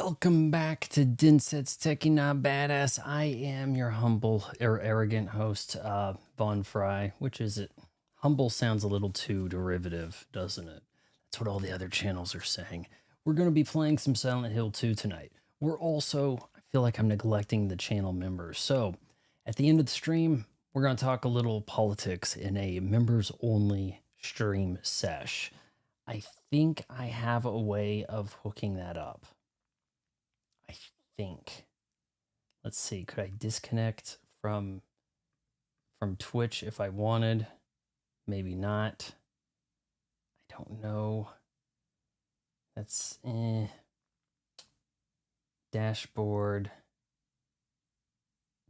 Welcome back to Dinset's Techie Not Badass. I am your humble or arrogant host, Von Fry. Which is it? Humble sounds a little too derivative, doesn't it? That's what all the other channels are saying. We're going to be playing some Silent Hill 2 tonight. We're also, I feel like I'm neglecting the channel members. So at the end of the stream, we're going to talk a little politics in a members only stream sesh. I think I have a way of hooking that up. I think. Let's see. Could I disconnect from Twitch if I wanted? Maybe not. I don't know. That's dashboard.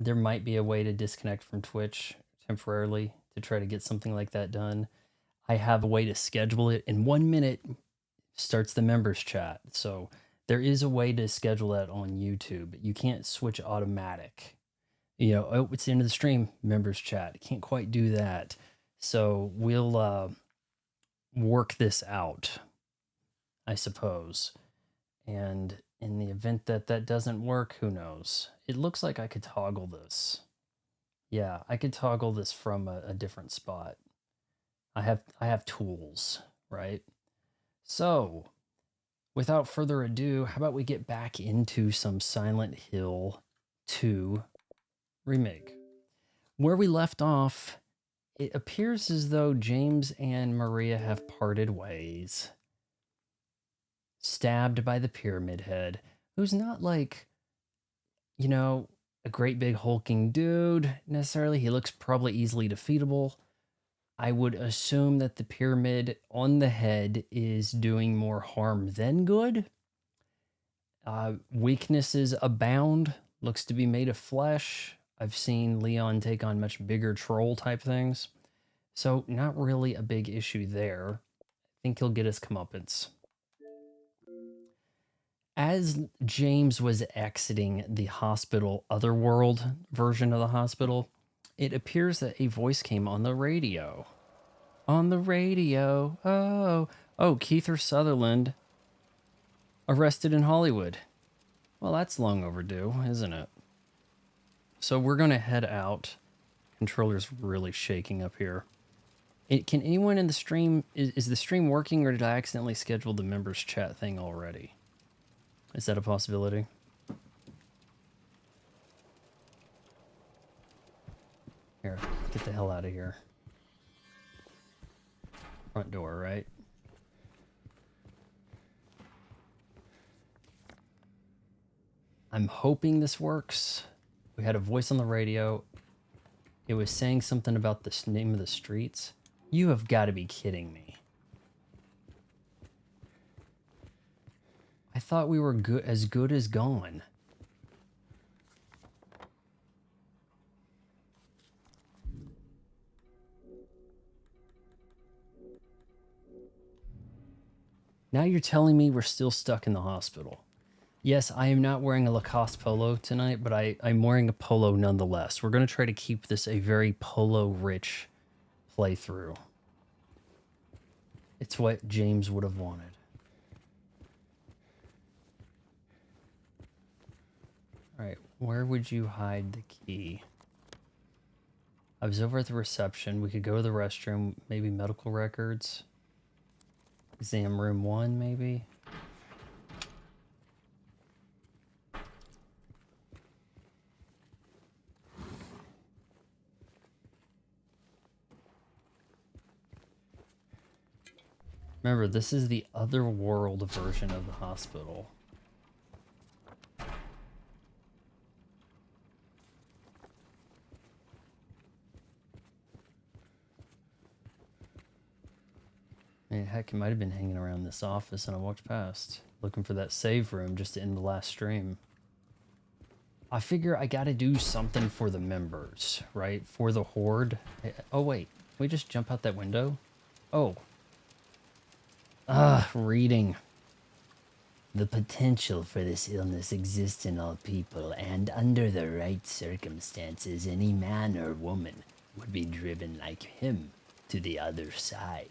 There might be a way to disconnect from Twitch temporarily to try to get something like that done. I have a way to schedule it. In 1 minute starts the members chat. So there is a way to schedule that on YouTube. You can't switch automatic. You know, oh, it's the end of the stream, members chat. Can't quite do that. So we'll work this out, I suppose. And in the event that that doesn't work, who knows? It looks like I could toggle this. Yeah, I could toggle this from a different spot. I have tools, right? So without further ado, how about we get back into some Silent Hill 2 Remake? Where we left off, it appears as though James and Maria have parted ways. Stabbed by the Pyramid Head, who's not like, you know, a great big hulking dude necessarily. He looks probably easily defeatable. I would assume that the pyramid on the head is doing more harm than good. Weaknesses abound. Looks to be made of flesh. I've seen Leon take on much bigger troll type things. So not really a big issue there. I think he'll get his comeuppance. As James was exiting the hospital, otherworld version of the hospital, it appears that a voice came on the radio. On the radio. Oh, Keith Sutherland arrested in Hollywood. Well, that's long overdue, isn't it? So we're going to head out. Controller's really shaking up here. Can anyone in the stream, is the stream working, or did I accidentally schedule the members chat thing already? Is that a possibility? Here, get the hell out of here. Front door, right? I'm hoping this works. We had a voice on the radio. It was saying something about the name of the streets. You have got to be kidding me. I thought we were good as gone. Now you're telling me we're still stuck in the hospital. Yes, I am not wearing a Lacoste polo tonight, but I'm wearing a polo nonetheless. We're going to try to keep this a very polo-rich playthrough. It's what James would have wanted. All right, where would you hide the key? I was over at the reception. We could go to the restroom, maybe medical records. Exam room 1, maybe. Remember, this is the otherworld version of the hospital. I mean, heck, it might have been hanging around this office and I walked past, looking for that save room just to end the last stream. I figure I gotta do something for the members, right? For the horde. Oh, wait. Can we just jump out that window? Oh. Reading. The potential for this illness exists in all people, and under the right circumstances, any man or woman would be driven like him to the other side.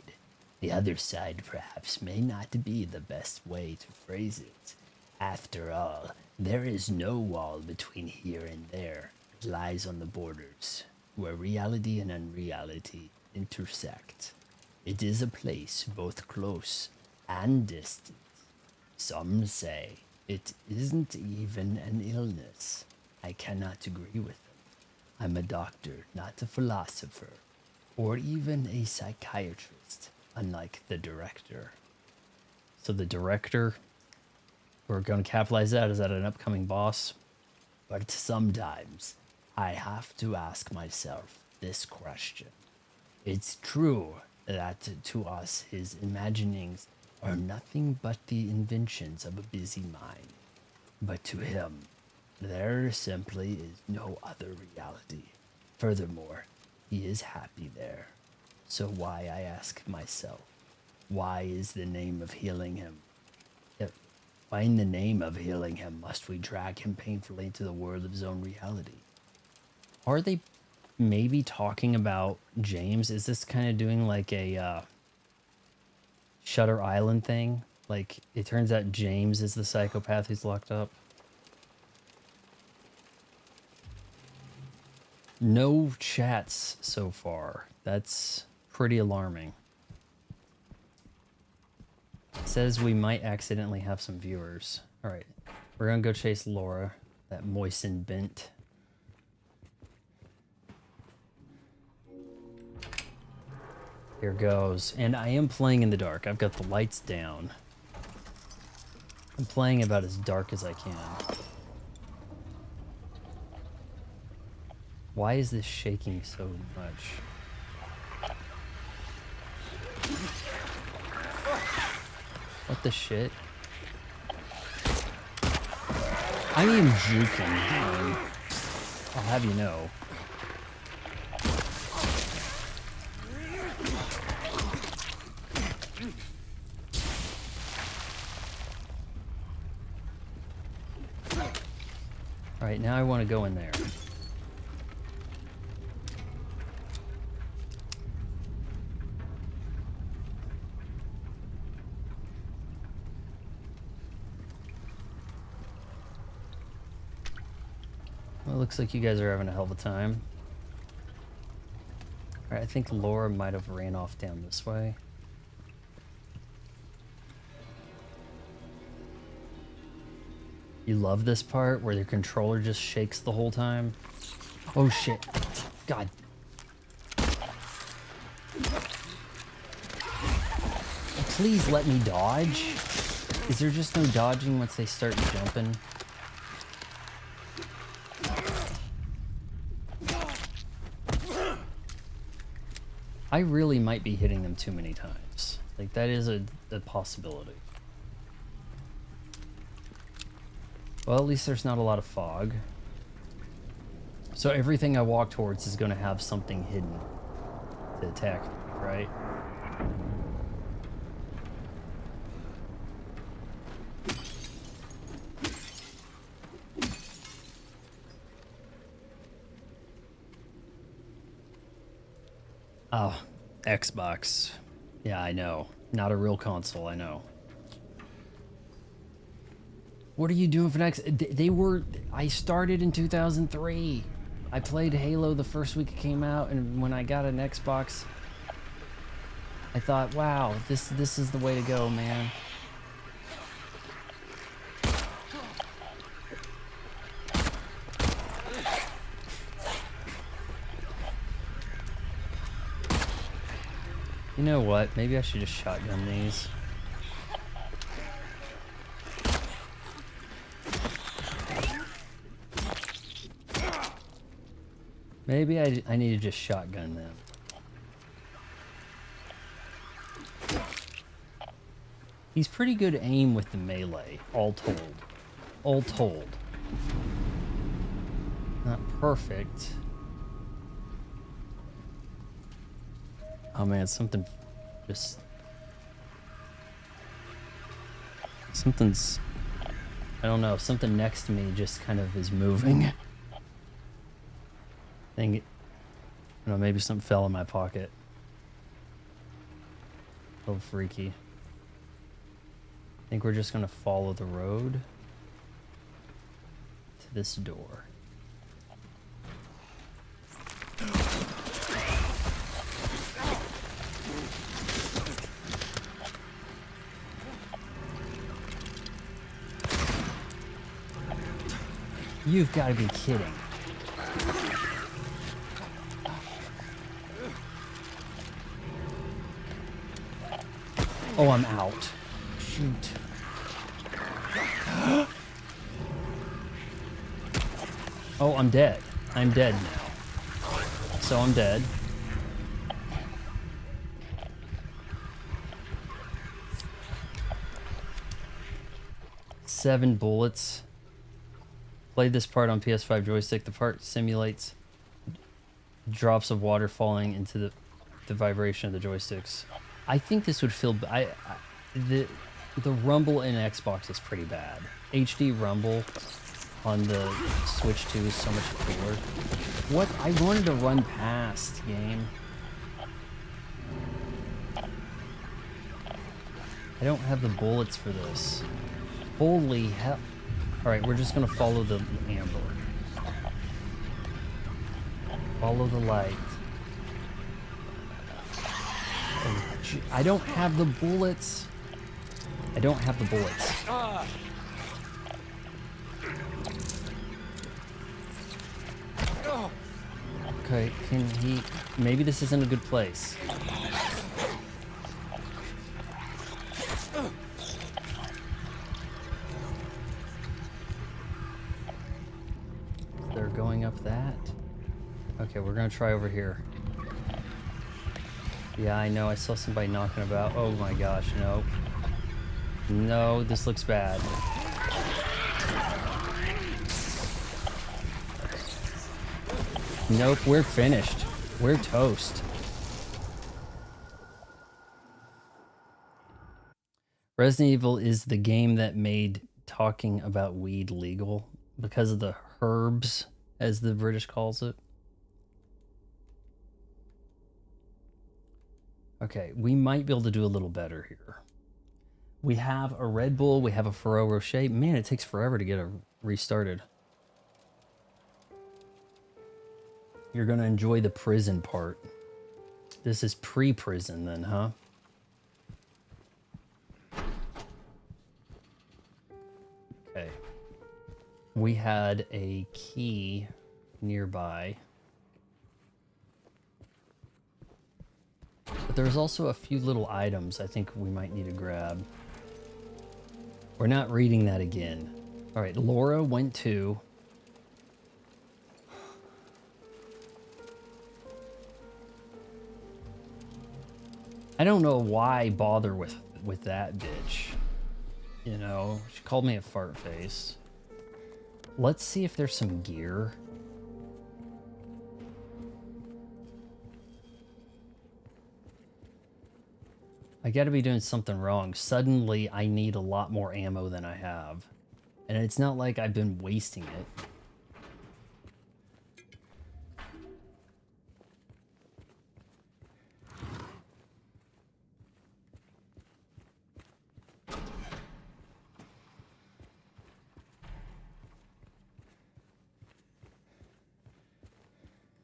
The other side, perhaps, may not be the best way to phrase it. After all, there is no wall between here and there. It lies on the borders, where reality and unreality intersect. It is a place both close and distant. Some say it isn't even an illness. I cannot agree with them. I'm a doctor, not a philosopher, or even a psychiatrist, unlike the director. So the director, we're going to capitalize that. Is that an upcoming boss? But sometimes I have to ask myself this question. It's true that to us his imaginings are nothing but the inventions of a busy mind. But to him, there simply is no other reality. Furthermore, he is happy there. So why, I ask myself, why is the name of healing him? Why in the name of healing him must we drag him painfully into the world of his own reality? Are they maybe talking about James? Is this kind of doing like a Shutter Island thing? Like, it turns out James is the psychopath who's locked up. No chats so far. That's pretty alarming. It says we might accidentally have some viewers. Alright, we're gonna go chase Laura, that moistened bent. Here goes. And I am playing in the dark. I've got the lights down. I'm playing about as dark as I can. Why is this shaking so much? What the shit? I am juking, man. I'll have you know. Alright, now I want to go in there. Well, it looks like you guys are having a hell of a time. Alright, I think Laura might have ran off down this way. You love this part where your controller just shakes the whole time? Oh shit. God. Please let me dodge. Is there just no dodging once they start jumping? I really might be hitting them too many times. Like, that is a possibility. Well, at least there's not a lot of fog. So everything I walk towards is going to have something hidden to attack me, right? Oh, Xbox. Yeah, I know. Not a real console, I know. What are you doing for next? I started in 2003. I played Halo the first week it came out, and when I got an Xbox, I thought, wow, this is the way to go, man. You know what? Maybe I should just shotgun these. Maybe I need to just shotgun them. He's pretty good aim with the melee, all told. All told. Not perfect. Oh man, something just... Something's... I don't know, something next to me just kind of is moving. I think, I don't know, maybe something fell in my pocket. A little freaky. I think we're just gonna follow the road. this door. You've got to be kidding. Oh, I'm out. Shoot. Oh, I'm dead. I'm dead now. So I'm dead. Seven bullets. Played this part on PS5 joystick. The part simulates drops of water falling into the vibration of the joysticks. I think this would feel... the rumble in Xbox is pretty bad. HD rumble on the Switch 2 is so much cooler. What? I wanted to run past, game. I don't have the bullets for this. Holy hell. Alright, we're just gonna follow the amber. Follow the light. Oh, I don't have the bullets. I don't have the bullets. Okay, can he... Maybe this isn't a good place. They're going up that? Okay, we're gonna try over here. Yeah, I know, I saw somebody knocking about. Oh my gosh, no. No, this looks bad. Nope, we're finished. We're toast. Resident Evil is the game that made talking about weed legal because of the herbs, as the British calls it. Okay, we might be able to do a little better here. We have a Red Bull, we have a Ferrero Rocher. Man, it takes forever to get it restarted. You're gonna enjoy the prison part. This is pre-prison then, huh? Okay. We had a key nearby. But there's also a few little items I think we might need to grab. We're not reading that again. All right, Laura went to... I don't know why bother with that bitch. You know, she called me a fart face. Let's see if there's some gear. I gotta be doing something wrong. Suddenly, I need a lot more ammo than I have. And it's not like I've been wasting it.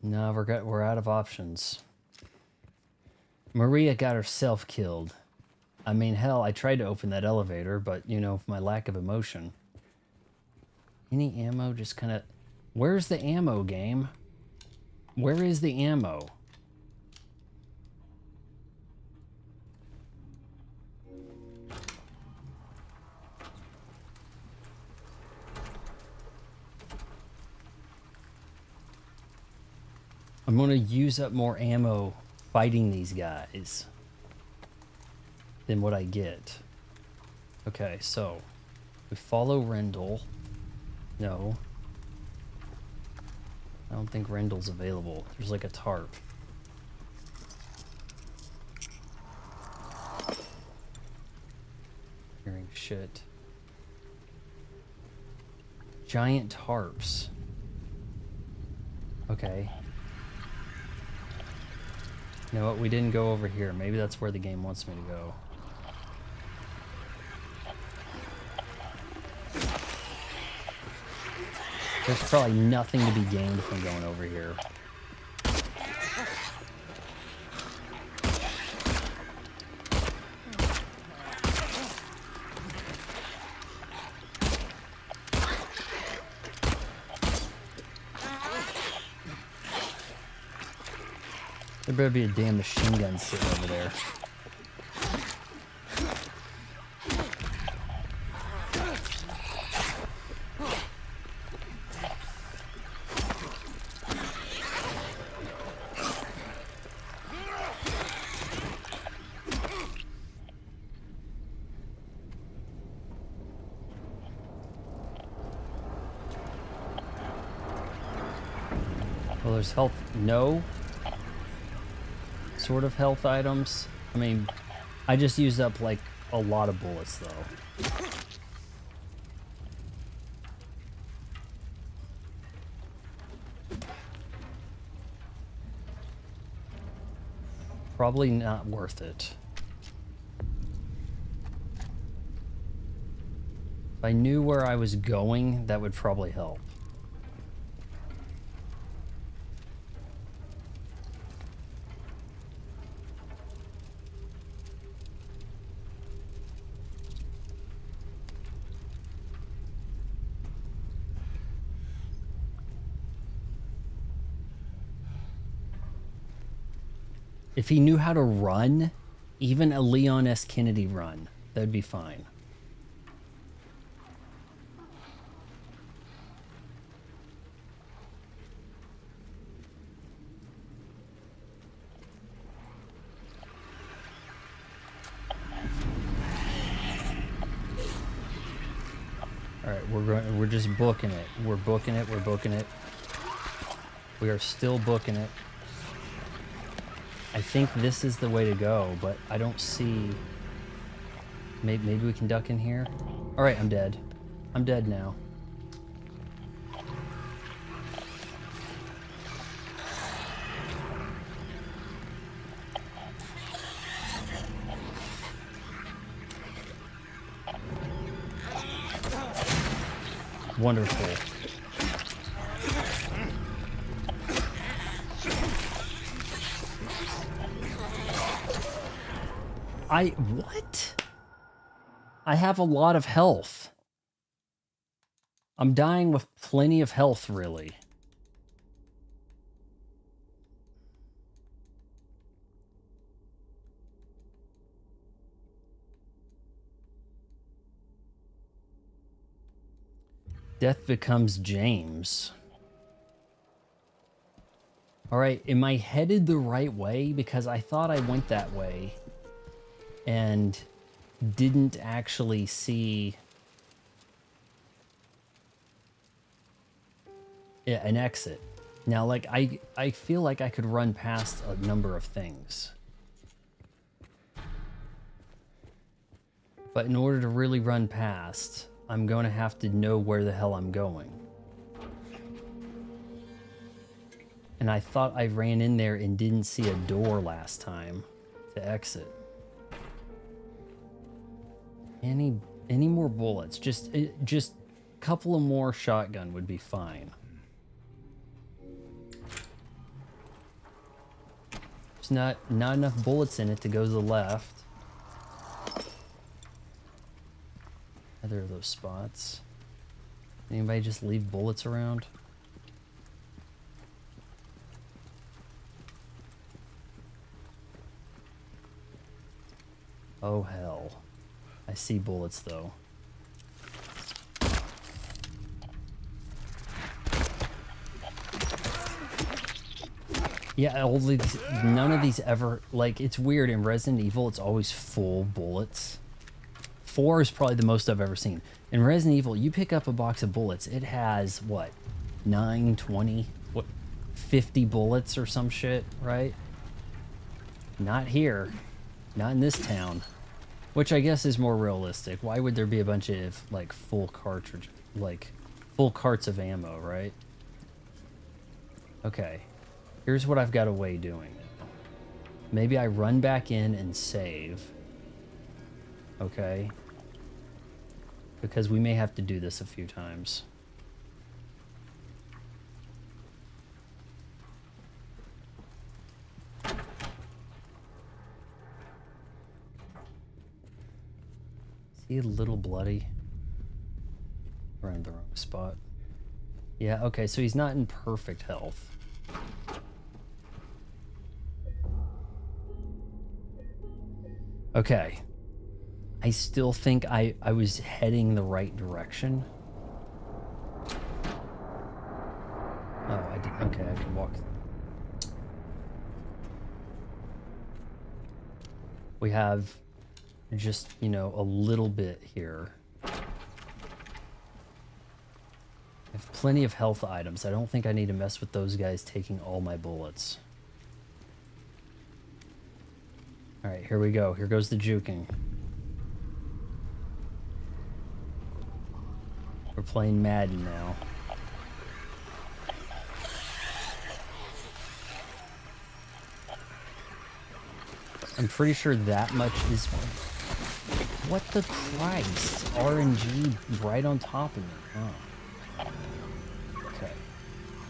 No, we're out of options. Maria got herself killed. I mean, hell, I tried to open that elevator, but, you know, my lack of emotion. Any ammo just kind of... Where's the ammo, game? Where is the ammo? I'm going to use up more ammo fighting these guys than what I get. Okay, so we follow Rendell. No. I don't think Rendell's available. There's like a tarp. Hearing shit. Giant tarps. Okay. You know what? We didn't go over here. Maybe that's where the game wants me to go. There's probably nothing to be gained from going over here. There better be a damn machine gun sitting over there. Well, there's health. No. Sort of health items. I mean, I just used up like a lot of bullets though. Probably not worth it. If I knew where I was going, that would probably help. If he knew how to run, even a Leon S. Kennedy run, that'd be fine. All right, we're just booking it. We're booking it. We're booking it. We are still booking it. I think this is the way to go, but I don't see... Maybe we can duck in here? Alright, I'm dead. I'm dead now. Wonderful. What? I have a lot of health. I'm dying with plenty of health, really. Death becomes James. All right, am I headed the right way? Because I thought I went that way and didn't actually see an exit. Now, like, I feel like I could run past a number of things. But in order to really run past, I'm going to have to know where the hell I'm going. And I thought I ran in there and didn't see a door last time to exit. Any more bullets? Just a couple of more shotgun would be fine. There's not enough bullets in it to go to the left. Either of those spots. Anybody just leave bullets around? Oh hell. I see bullets though. Yeah, all these, none of these ever, like, it's weird. In Resident Evil, it's always full bullets. 4 is probably the most I've ever seen. In Resident Evil, you pick up a box of bullets, it has, what, 9, 20, what, 50 bullets or some shit, right? Not here. Not in this town. Which I guess is more realistic. Why would there be a bunch of, like, full cartridge, like, full carts of ammo, right? Okay. Here's what I've got away doing. Maybe I run back in and save. Okay. Because we may have to do this a few times. he a little bloody? We're in the wrong spot. Yeah, okay, so he's not in perfect health. Okay. I still think I was heading the right direction. Oh, I did. Okay, I can walk. We have just, you know, a little bit here. I have plenty of health items. I don't think I need to mess with those guys taking all my bullets. All right, here we go. Here goes the juking. We're playing Madden now. I'm pretty sure that much is... What the Christ? RNG right on top of me. Oh. Okay.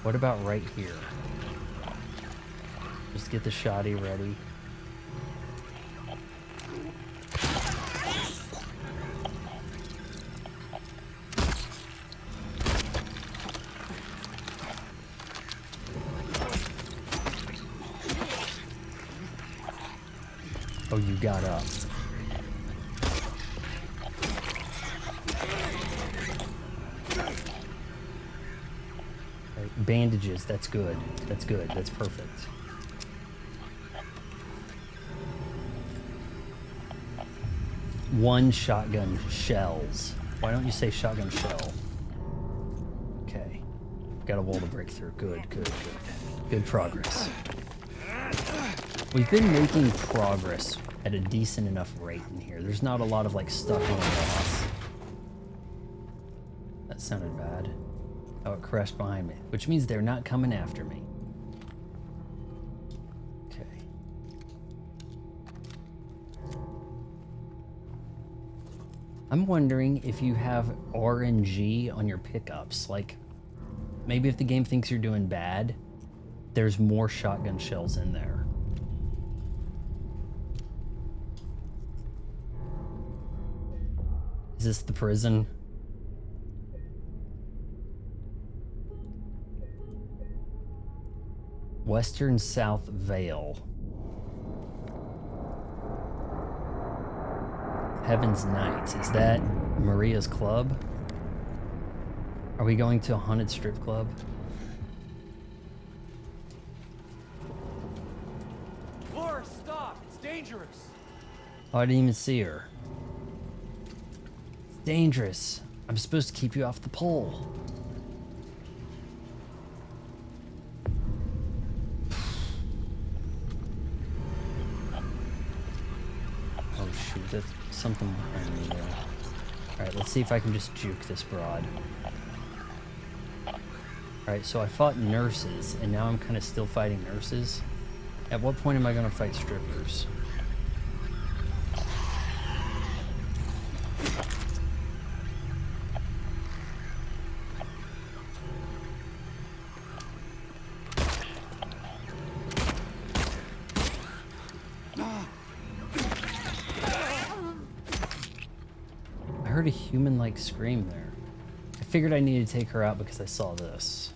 What about right here? Just get the shotty ready. Oh, you got up. Right, bandages, that's good. That's good, that's perfect. One shotgun shells. Why don't you say shotgun shell? Okay. Got a wall to break through. Good, good, good. Good progress. We've been making progress at a decent enough rate in here. There's not a lot of like stuck on loss. That sounded bad. Oh, it crashed behind me, which means they're not coming after me. Okay. I'm wondering if you have RNG on your pickups. Like, maybe if the game thinks you're doing bad, there's more shotgun shells in there. Is this the prison? Western South Vale. Heaven's Nights. Is that Maria's club? Are we going to a haunted strip club? Laura, stop! It's dangerous! Oh, I didn't even see her. It's dangerous. I'm supposed to keep you off the pole. Oh shoot, that's something behind me there. Alright, let's see if I can just juke this broad. Alright, so I fought nurses, and now I'm kind of still fighting nurses. At what point am I going to fight strippers? I heard a human-like scream there. I figured I needed to take her out because I saw this.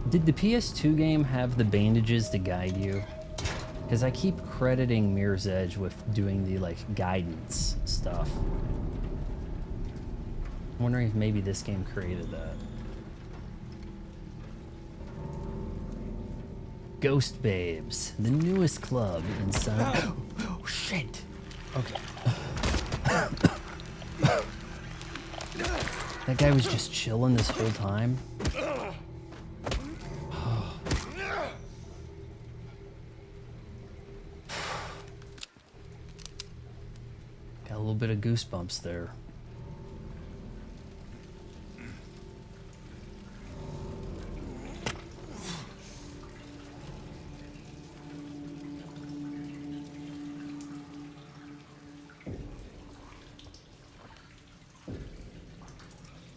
Did the PS2 game have the bandages to guide you? Because I keep crediting Mirror's Edge with doing the, like, guidance stuff. I'm wondering if maybe this game created that. Ghost Babes, the newest club inside. Oh, shit! Okay. That guy was just chilling this whole time. Got a little bit of goosebumps there.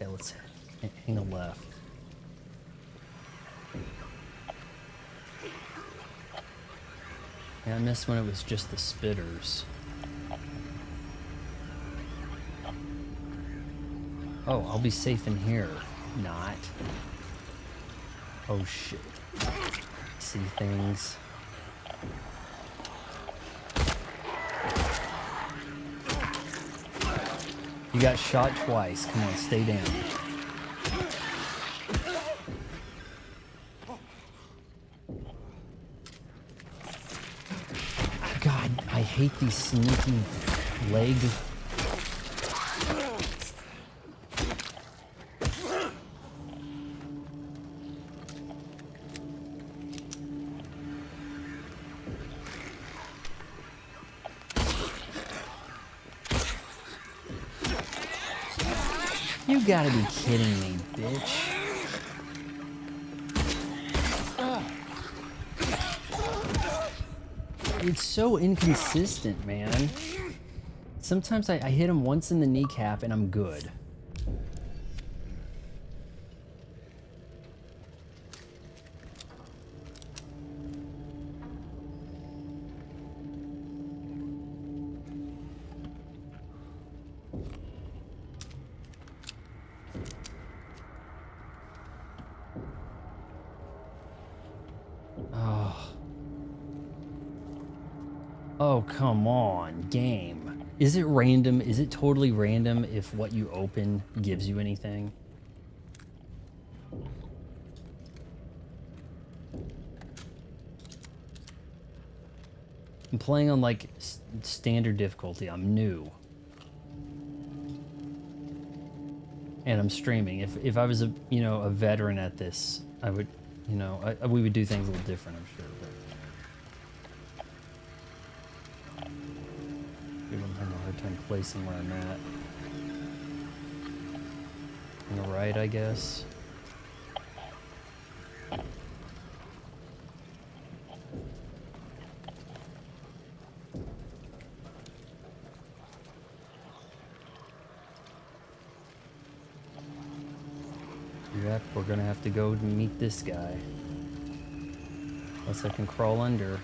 Okay, let's hang a left. Yeah, I missed when it was just the spitters. Oh, I'll be safe in here. Not. Oh shit. See things. You got shot twice. Come on, stay down. God, I hate these sneaky leg. You gotta be kidding me, bitch. It's so inconsistent, man. Sometimes I hit him once in the kneecap and I'm good. Oh, come on, game. Is it random? Is it totally random if what you open gives you anything? I'm playing on like standard difficulty. I'm new. And I'm streaming. If I was a, you know, a veteran at this, I would, you know, we would do things a little different, I'm sure. But I'm having a hard time placing where I'm at. On the right, I guess. Yep, we're gonna have to go to meet this guy. Unless I can crawl under.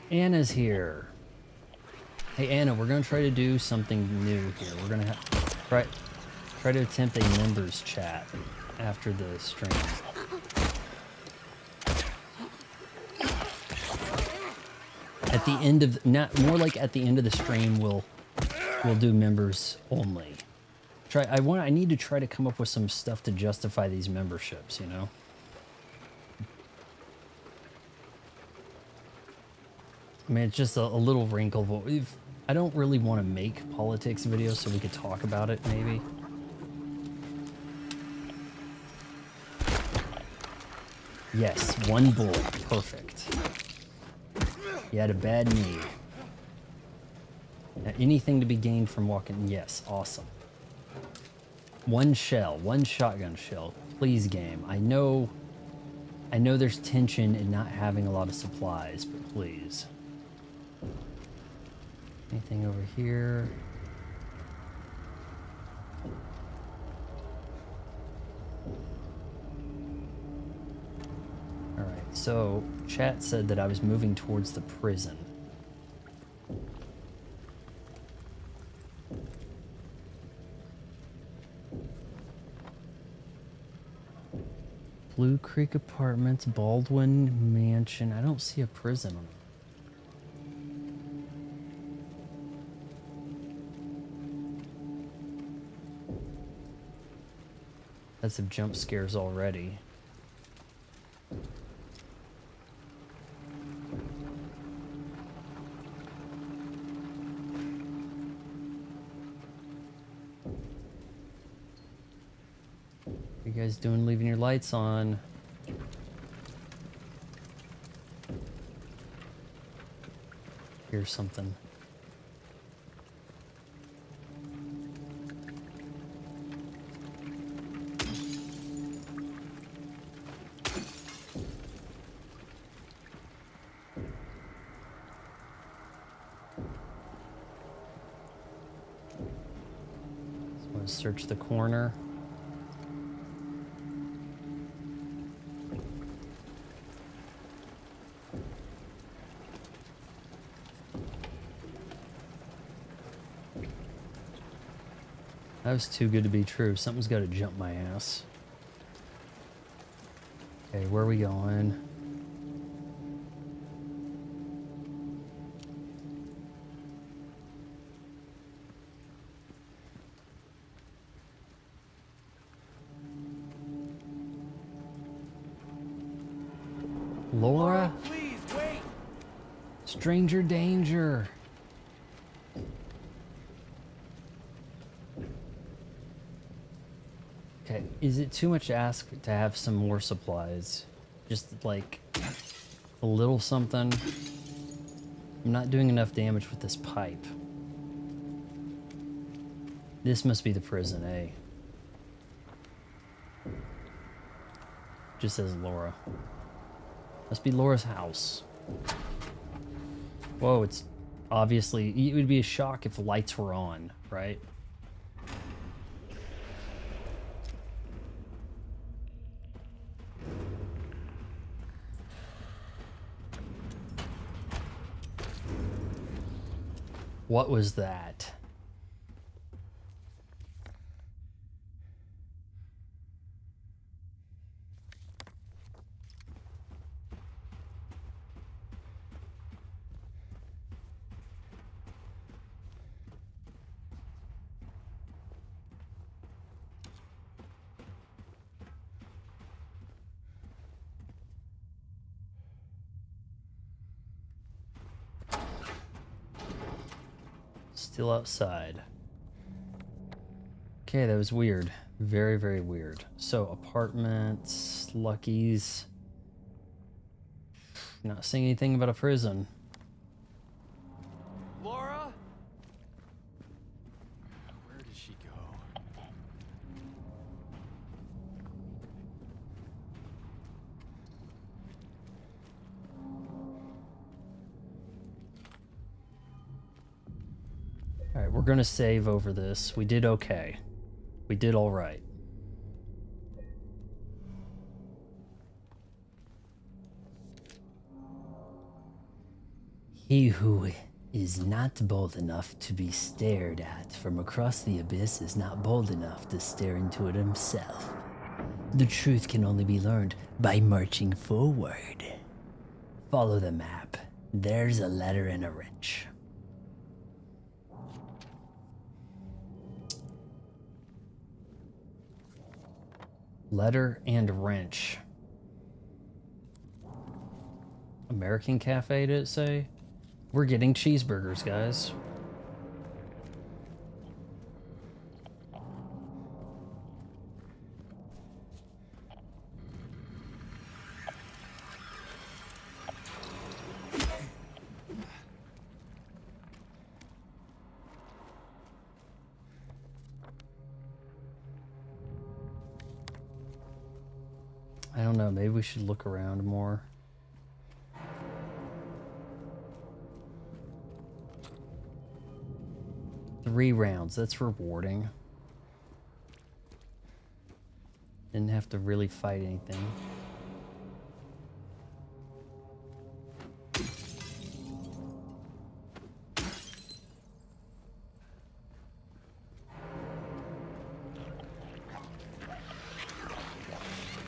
Anna's here. Hey Anna, we're gonna try to do something new here. We're gonna try to attempt a members chat after the stream. At the end of more like at the end of the stream, we'll do members only. I need to try to come up with some stuff to justify these memberships, you know. I mean, it's just a little wrinkle. I don't really want to make politics videos, so we could talk about it maybe. Yes, one bullet, perfect. You had a bad knee. Now, anything to be gained from walking? Yes, awesome. One shell, one shotgun shell. Please, game. I know there's tension in not having a lot of supplies, but please. Anything over here? Alright, so chat said that I was moving towards the prison. Blue Creek Apartments, Baldwin Mansion. I don't see a prison on it. That's some jump scares already. What you guys doing leaving your lights on? Here's something. Search the corner. That was too good to be true. Something's got to jump my ass. Okay, where are we going? Laura? Please, wait! Stranger danger. Okay, is it too much to ask to have some more supplies? Just like a little something. I'm not doing enough damage with this pipe. This must be the prison, eh? Just says Laura. Must be Laura's house. Whoa, it's obviously... It would be a shock if the lights were on, right? What was that? Still outside. Okay, that was weird. Very, very weird. So, apartments, Lucky's. Not saying anything about a prison. Laura? Where did she go? Alright, we're gonna save over this. We did okay. We did alright. He who is not bold enough to be stared at from across the abyss is not bold enough to stare into it himself. The truth can only be learned by marching forward. Follow the map. There's a letter and a wrench. Letter and wrench. American Cafe, did it say? We're getting cheeseburgers, guys. I don't know, maybe we should look around more. Three rounds, that's rewarding. Didn't have to really fight anything.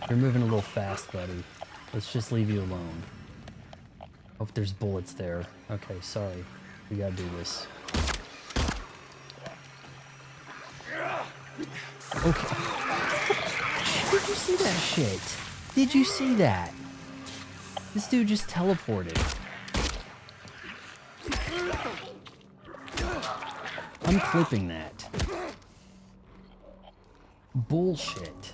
You're moving a little fast, buddy. Let's just leave you alone. Hope there's bullets there. Okay, sorry. We gotta do this. Okay. Did you see that shit? Did you see that? This dude just teleported. I'm clipping that. Bullshit.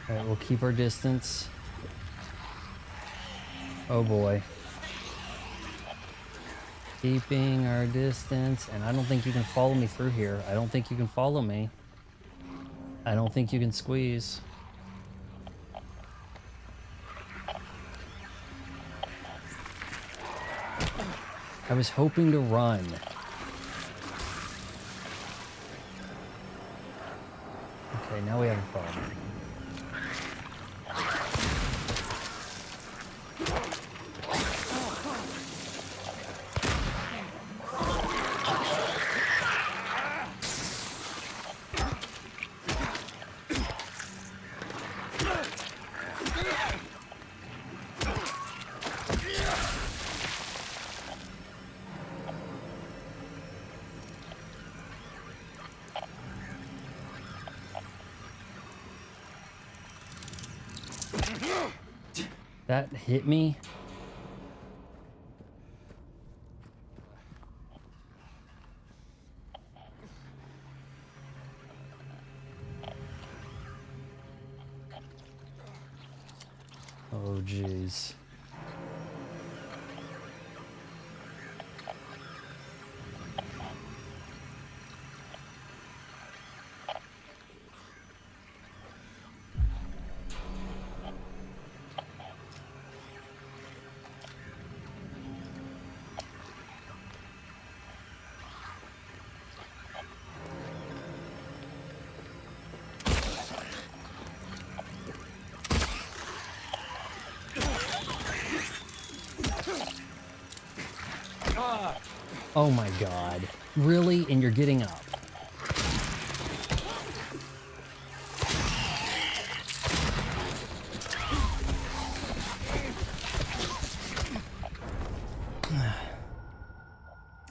Alright, we'll keep our distance. Oh boy. Keeping our distance, and I don't think you can follow me through here. I don't think you can follow me. I don't think you can squeeze. I was hoping to run. Okay, now we have a problem. That hit me. Oh, jeez. Oh my god. Really? And you're getting up.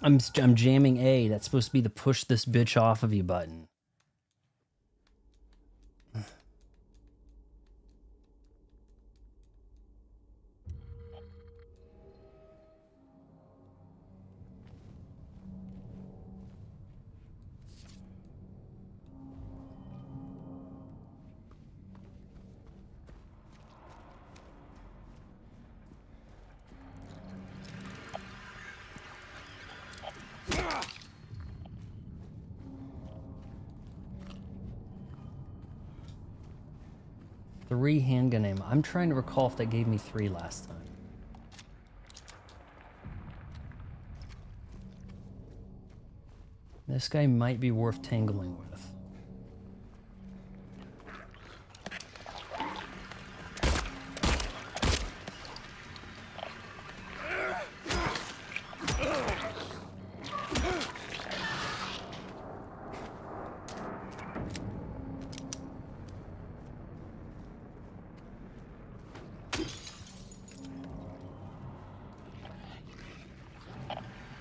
I'm jamming A. That's supposed to be the push this bitch off of you button. Three handgun ammo. I'm trying to recall if that gave me 3 last time. This guy might be worth tangling with.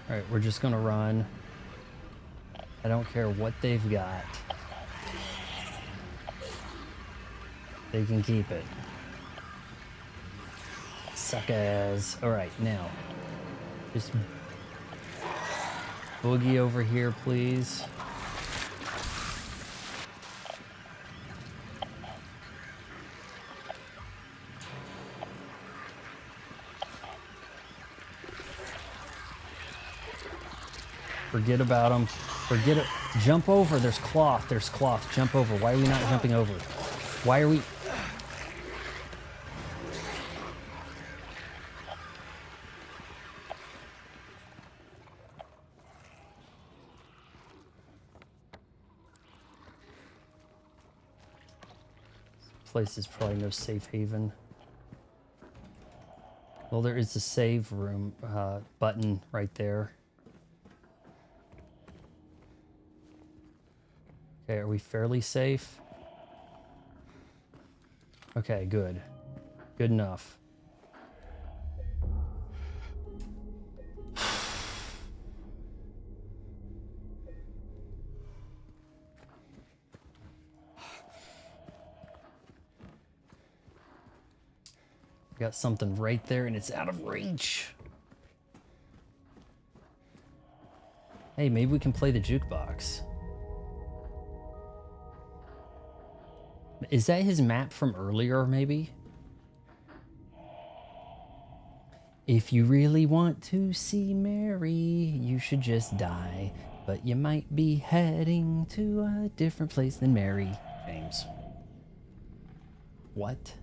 Alright, we're just gonna run. I don't care what they've got. They can keep it. Suckers. Alright, now. Just boogie over here, please. Forget about them. Forget it. Jump over. There's cloth. There's cloth. Jump over. Why are we not jumping over? Why are we... This place is probably no safe haven. Well, there is a save room button right there. Okay, are we fairly safe? Okay, good. Good enough. Got something right there and it's out of reach. Hey, maybe we can play the jukebox. Is that his map from earlier, maybe? If you really want to see Mary, you should just die. But you might be heading to a different place than Mary. James. What?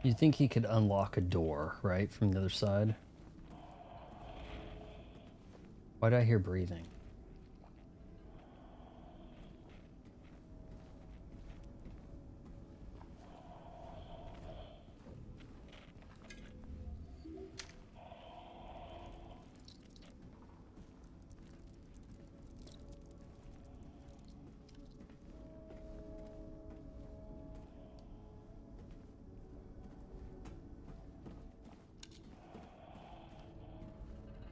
You think he could unlock a door, right, from the other side? Why do I hear breathing?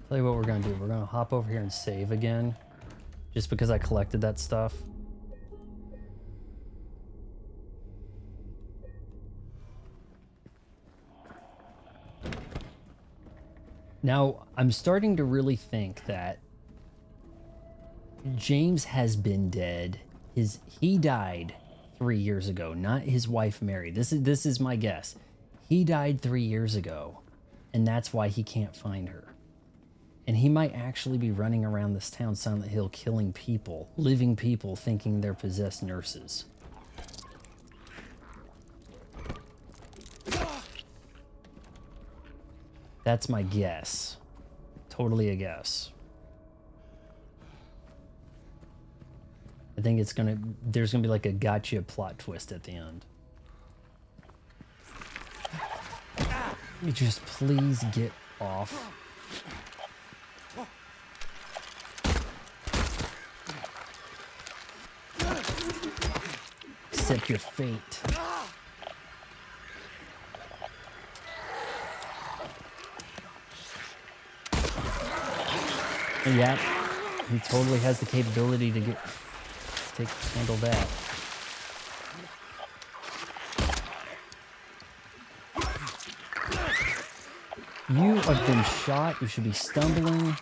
Tell you what we're gonna do. We're gonna hop over here and save again. Just because I collected that stuff. Now, I'm starting to really think that James has been dead. He died 3 years ago, not his wife Mary. This is my guess. He died 3 years ago, and that's why he can't find her. And he might actually be running around this town, Silent Hill, killing people, living people, thinking they're possessed nurses. That's my guess. Totally a guess. I think there's gonna be like a gotcha plot twist at the end. Let me just please get off. Accept your fate. And yeah, he totally has the capability to handle that. You have been shot. You should be stumbling.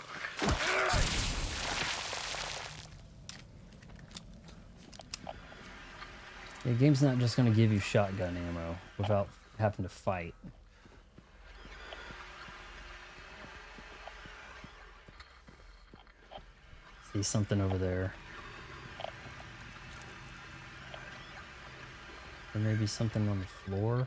The game's not just going to give you shotgun ammo without having to fight. See something over there. There may be something on the floor.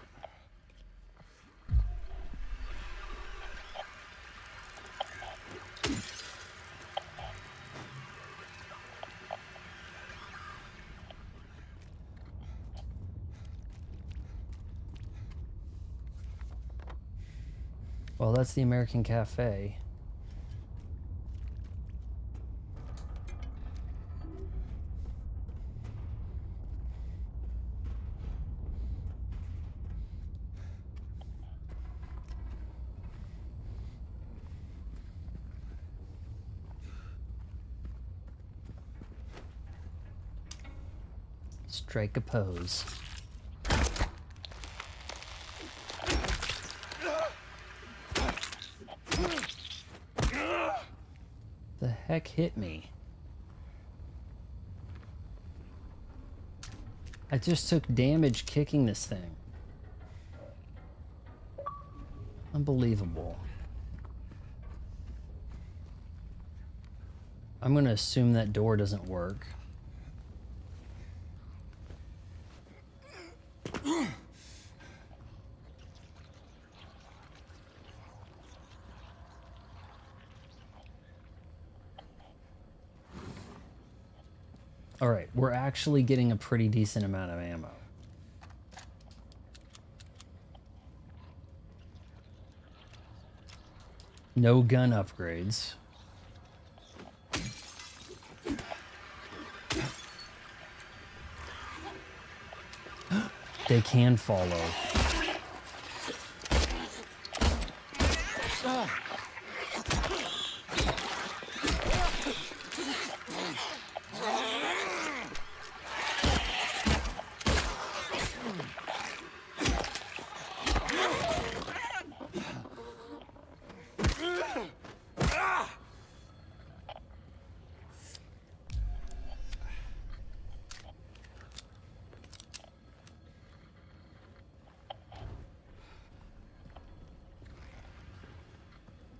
Well, that's the American Cafe. Strike a pose. The heck hit me? I just took damage kicking this thing. Unbelievable. I'm gonna assume that door doesn't work. All right, we're actually getting a pretty decent amount of ammo. No gun upgrades. They can follow.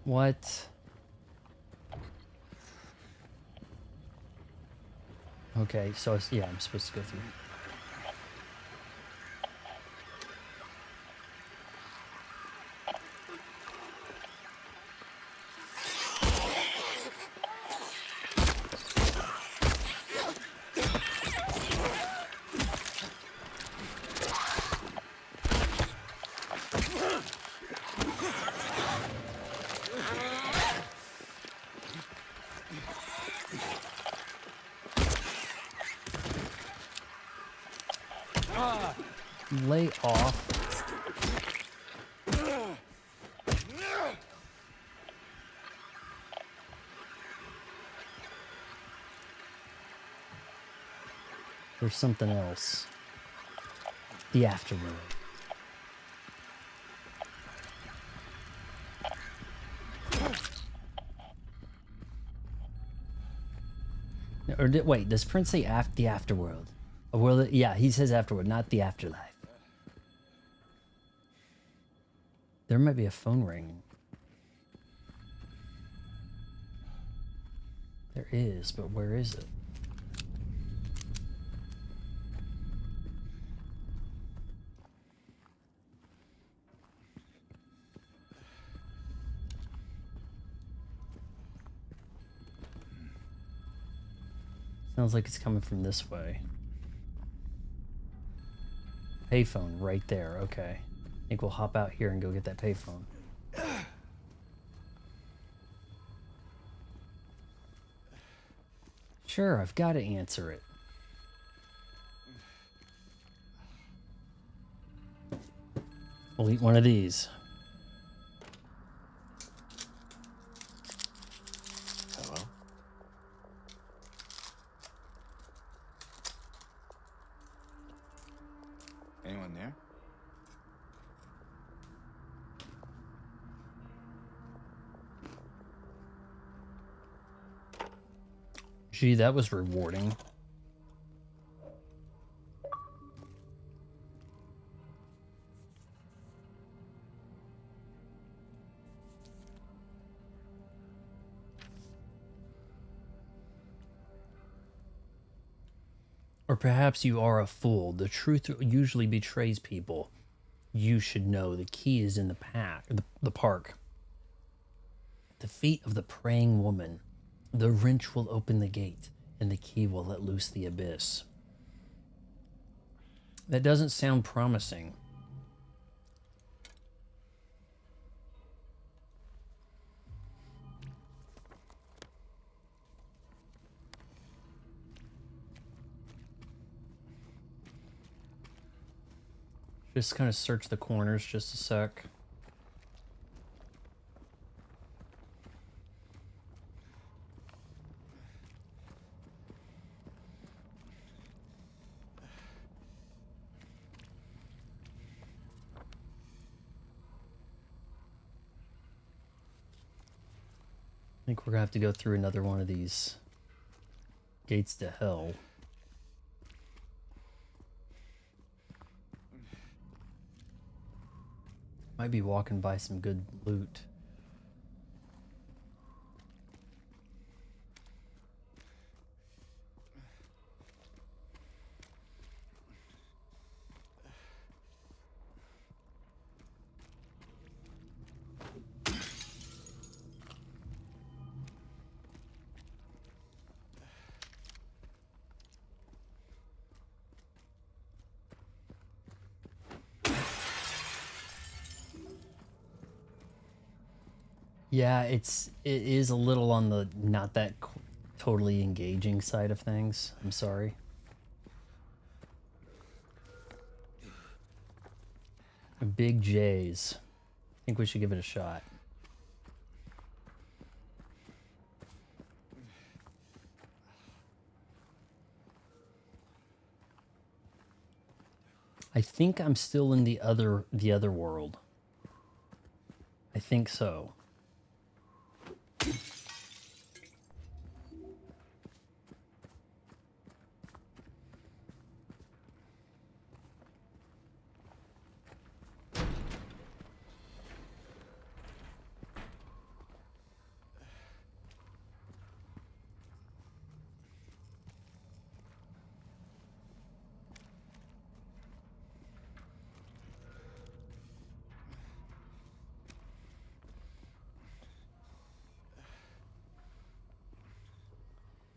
What? Okay, so yeah, I'm supposed to go through. Lay off. There's something else. The afterworld. Or wait, does Prince say the afterworld? A world? Yeah, he says afterworld, not the afterlife. There might be a phone ringing. There is, but where is it? Sounds like it's coming from this way. Payphone right there. Okay. I think we'll hop out here and go get that payphone. Sure, I've got to answer it. We'll eat one of these. Hello? Anyone there? Gee, that was rewarding. Or perhaps you are a fool. The truth usually betrays people. You should know the key is in the park. The feet of the praying woman. The wrench will open the gate, and the key will let loose the abyss. That doesn't sound promising. Just kind of search the corners just a sec. I think we're gonna have to go through another one of these gates to hell. Might be walking by some good loot. Yeah, it is a little on the not that totally engaging side of things. I'm sorry. Big J's. I think we should give it a shot. I think I'm still in the other world. I think so.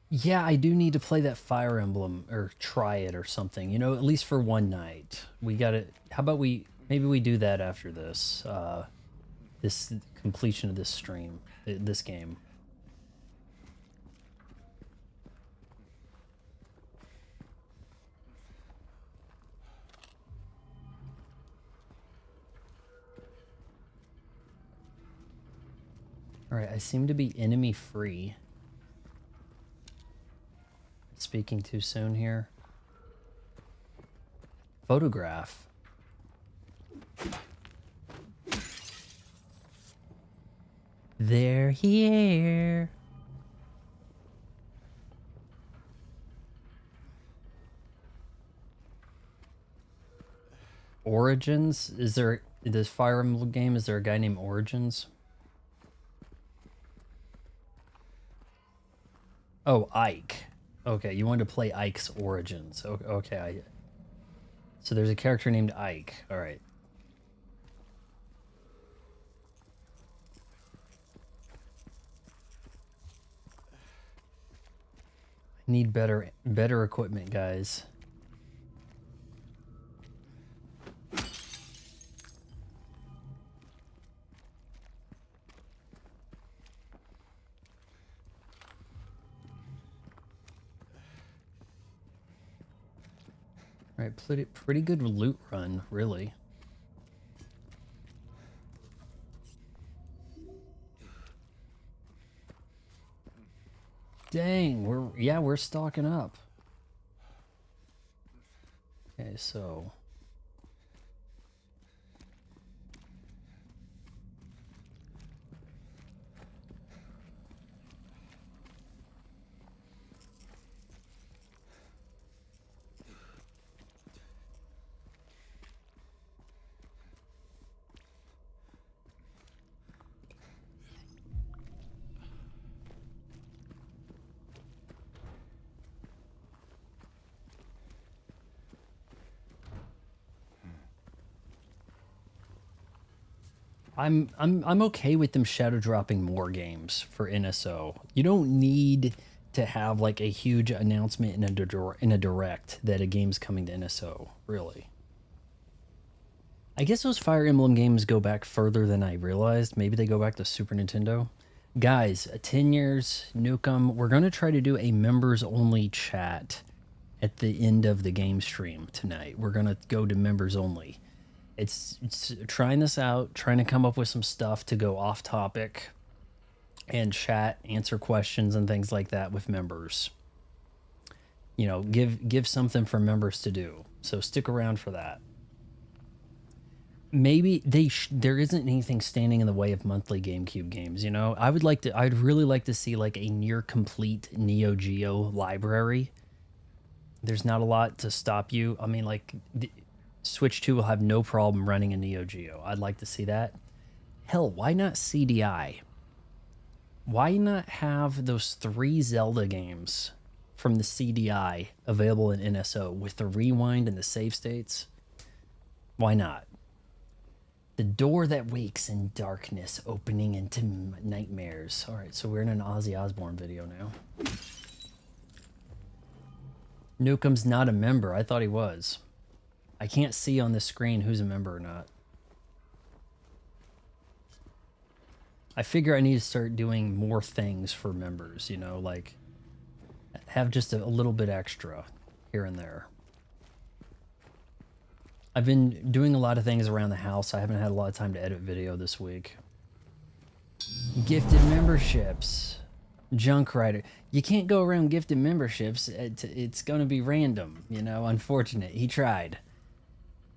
Yeah, I do need to play that Fire Emblem or try it or something, you know, at least for one night. We got to, how about maybe we do that after this, this completion of this stream, this game. All right, I seem to be enemy free. Speaking too soon here. Photograph. They're here. Origins? Is there, this Fire Emblem game, is there a guy named Origins? Oh, Ike. Okay, you wanted to play Ike's Origins. Okay, so there's a character named Ike. All right. I need better equipment, guys. All right, pretty good loot run, really. Dang, we're stocking up. Okay, so I'm okay with them shadow dropping more games for NSO. You don't need to have like a huge announcement in a direct that a game's coming to NSO, really. I guess those Fire Emblem games go back further than I realized. Maybe they go back to Super Nintendo. Guys, 10 years, Nukem, we're going to try to do a members only chat at the end of the game stream tonight. We're going to go to members only. It's trying this out, trying to come up with some stuff to go off topic and chat, answer questions and things like that with members. You know, give something for members to do. So stick around for that. Maybe there isn't anything standing in the way of monthly GameCube games, you know? I'd really like to see like a near complete Neo Geo library. There's not a lot to stop you. I mean, like Switch 2 will have no problem running a Neo Geo. I'd like to see that. Hell, why not CDI? Why not have those 3 Zelda games from the CDI available in NSO with the rewind and the save states? Why not? The door that wakes in darkness, opening into nightmares. All right, so we're in an Ozzy Osbourne video now. Nukem's not a member. I thought he was. I can't see on the screen who's a member or not. I figure I need to start doing more things for members, you know, like have just a little bit extra here and there. I've been doing a lot of things around the house. I haven't had a lot of time to edit video this week. Gifted memberships. Junk Rider. You can't go around gifted memberships. It's going to be random, you know, unfortunate. He tried.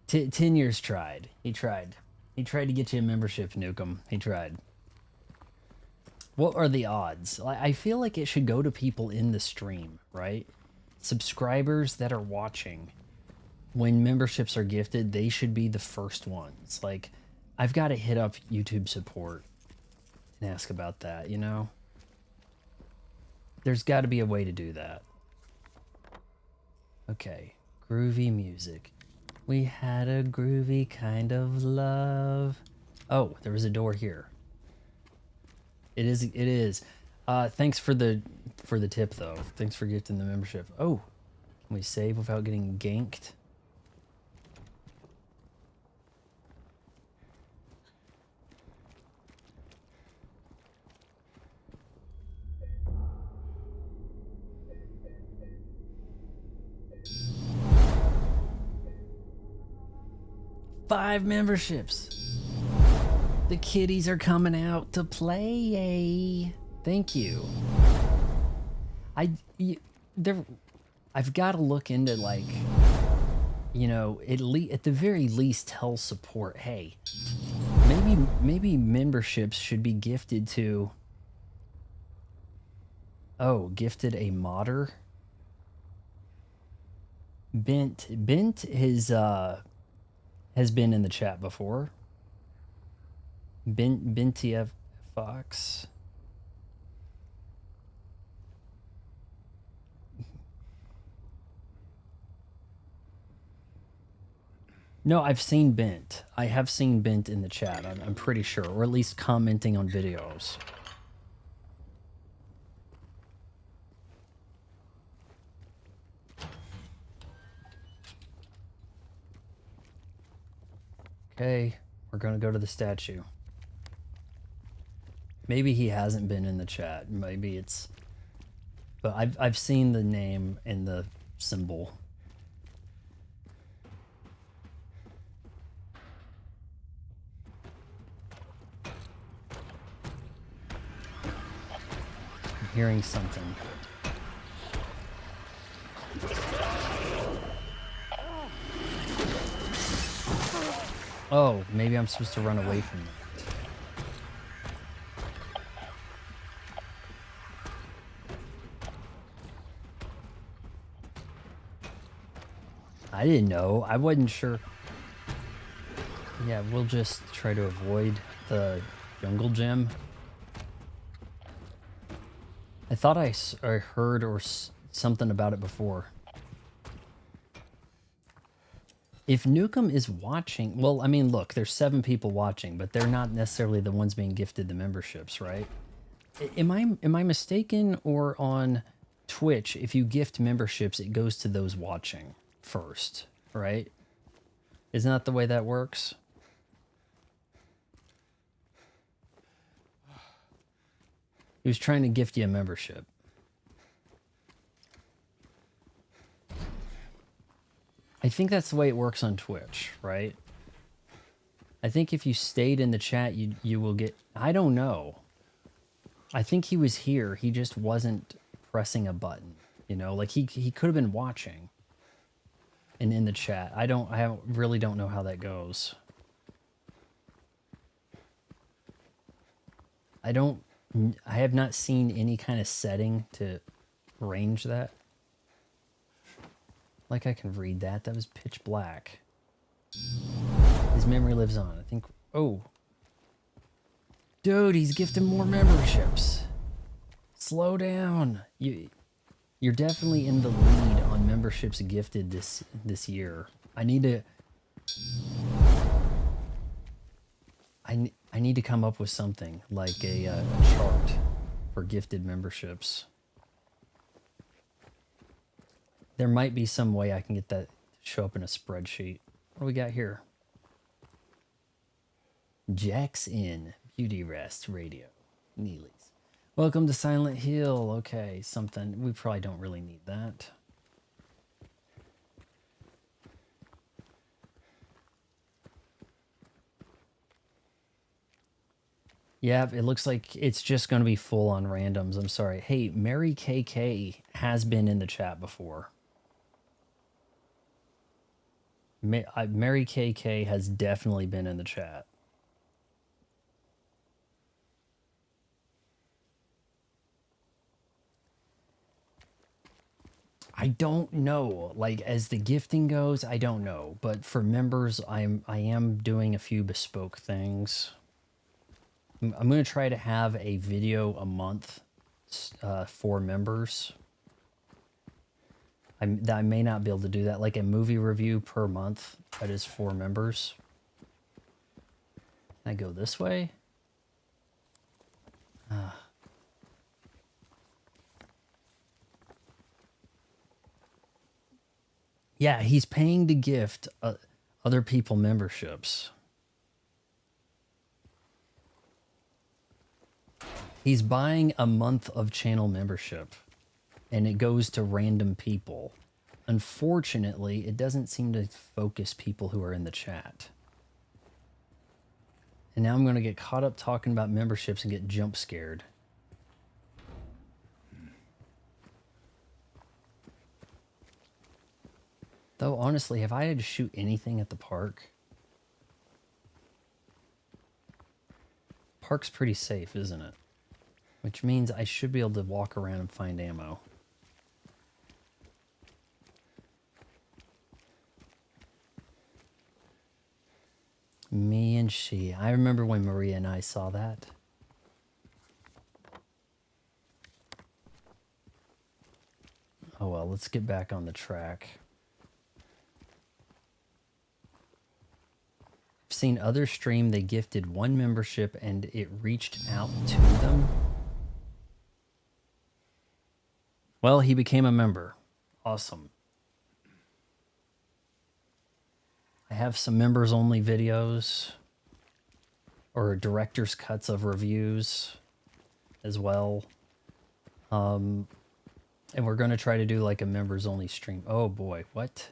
10 years tried. He tried. He tried to get you a membership, Nukem. He tried. What are the odds? I feel like it should go to people in the stream, right? Subscribers that are watching. When memberships are gifted, they should be the first ones. Like, I've got to hit up YouTube support and ask about that, you know? There's got to be a way to do that. Okay, groovy music. We had a groovy kind of love. Oh, there was a door here. It is. Thanks for the tip though. Thanks for gifting the membership. Oh, can we save without getting ganked? Five memberships. The kiddies are coming out to play. Thank you. I've got to look into, like, you know, at the very least tell support, hey, maybe memberships should be gifted to. Oh, gifted a modder. Bent has been in the chat before. Bentf Fox. No, I've seen Bent. I have seen Bent in the chat. I'm pretty sure, or at least commenting on videos. Okay, we're gonna go to the statue. Maybe he hasn't been in the chat. Maybe it's... But I've seen the name and the symbol. I'm hearing something. Oh, maybe I'm supposed to run away from that. I didn't know. I wasn't sure. Yeah, we'll just try to avoid the jungle gym. I thought I heard something about it before. If Nukem is watching, well, I mean, look, there's 7 people watching, but they're not necessarily the ones being gifted the memberships, right? Am I mistaken, or on Twitch, if you gift memberships, it goes to those watching first, right? Isn't that the way that works? He was trying to gift you a membership. I think that's the way it works on Twitch, right? I think if you stayed in the chat, you will get... I don't know. I think he was here. He just wasn't pressing a button. You know, like he could have been watching and in the chat. I really don't know how that goes. I have not seen any kind of setting to arrange that. Like I can read that. That was pitch black. His memory lives on. I think... Oh. Dude, he's gifting more memberships. Slow down. You're definitely in the lead on memberships gifted this year. I need to... I need to come up with something, like a chart for gifted memberships. There might be some way I can get that to show up in a spreadsheet. What do we got here? Jack's Inn, Beauty Rest Radio, Neely's. Welcome to Silent Hill. Okay, something. We probably don't really need that. Yeah, it looks like it's just going to be full on randoms. I'm sorry. Hey, Mary KK has been in the chat before. Mary KK has definitely been in the chat. I don't know. Like as the gifting goes, I don't know. But for members, I am doing a few bespoke things. I'm going to try to have a video a month for members. I may not be able to do that, like a movie review per month that is for members. Can I go this way? Yeah, he's paying to gift other people memberships. He's buying a month of channel membership, and it goes to random people. Unfortunately, it doesn't seem to focus people who are in the chat. And now I'm going to get caught up talking about memberships and get jump scared. Though, honestly, have I had to shoot anything at the park? Park's pretty safe, isn't it? Which means I should be able to walk around and find ammo. Me and she. I remember when Maria and I saw that. Oh well, let's get back on the track. I've seen others stream they gifted one membership and it reached out to them. Well, he became a member. Awesome. I have some members only videos or director's cuts of reviews as well. And we're going to try to do like a members only stream. Oh boy, what?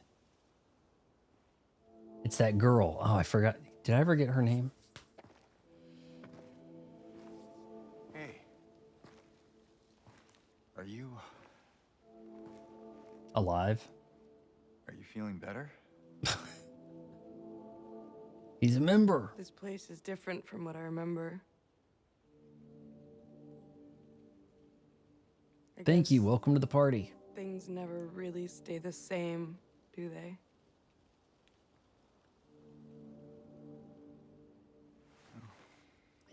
It's that girl. Oh, I forgot. Did I ever get her name? Hey. Are you Alive? Are you feeling better? He's a member. This place is different from what I remember. Thank you. Welcome to the party. Things never really stay the same, do they?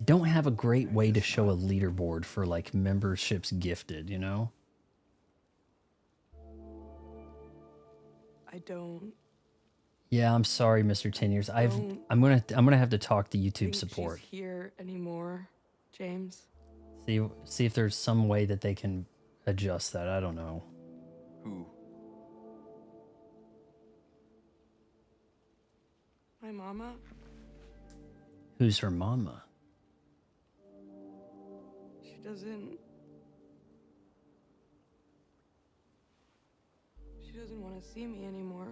I don't have a great way to show a leaderboard for like memberships gifted, you know? I don't Yeah, I'm sorry, Mr. 10 years. I'm gonna have to talk to YouTube think support. she's here anymore, James. See if there's some way that they can adjust that. I don't know. Who? My mama? Who's her mama? She doesn't want to see me anymore.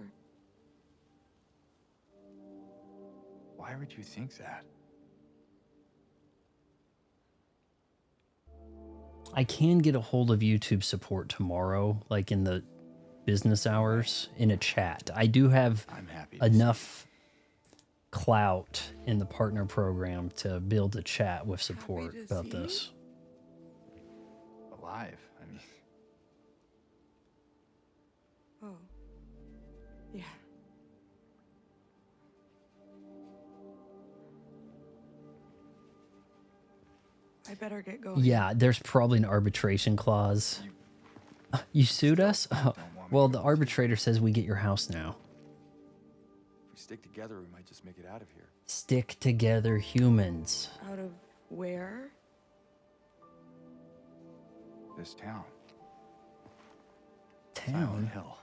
Why would you think that? I can get a hold of YouTube support tomorrow, like in the business hours, in a chat. I do have I'm happy to enough clout in the partner program to build a chat with support to about see this. Alive. I mean, Oh. Yeah. I better get going. Yeah, there's probably an arbitration clause. You sued us? Oh, well, the arbitrator says we get your house now. If we stick together, we might just make it out of here. Stick together, humans. Out of where? this town. Town? Silent Hill.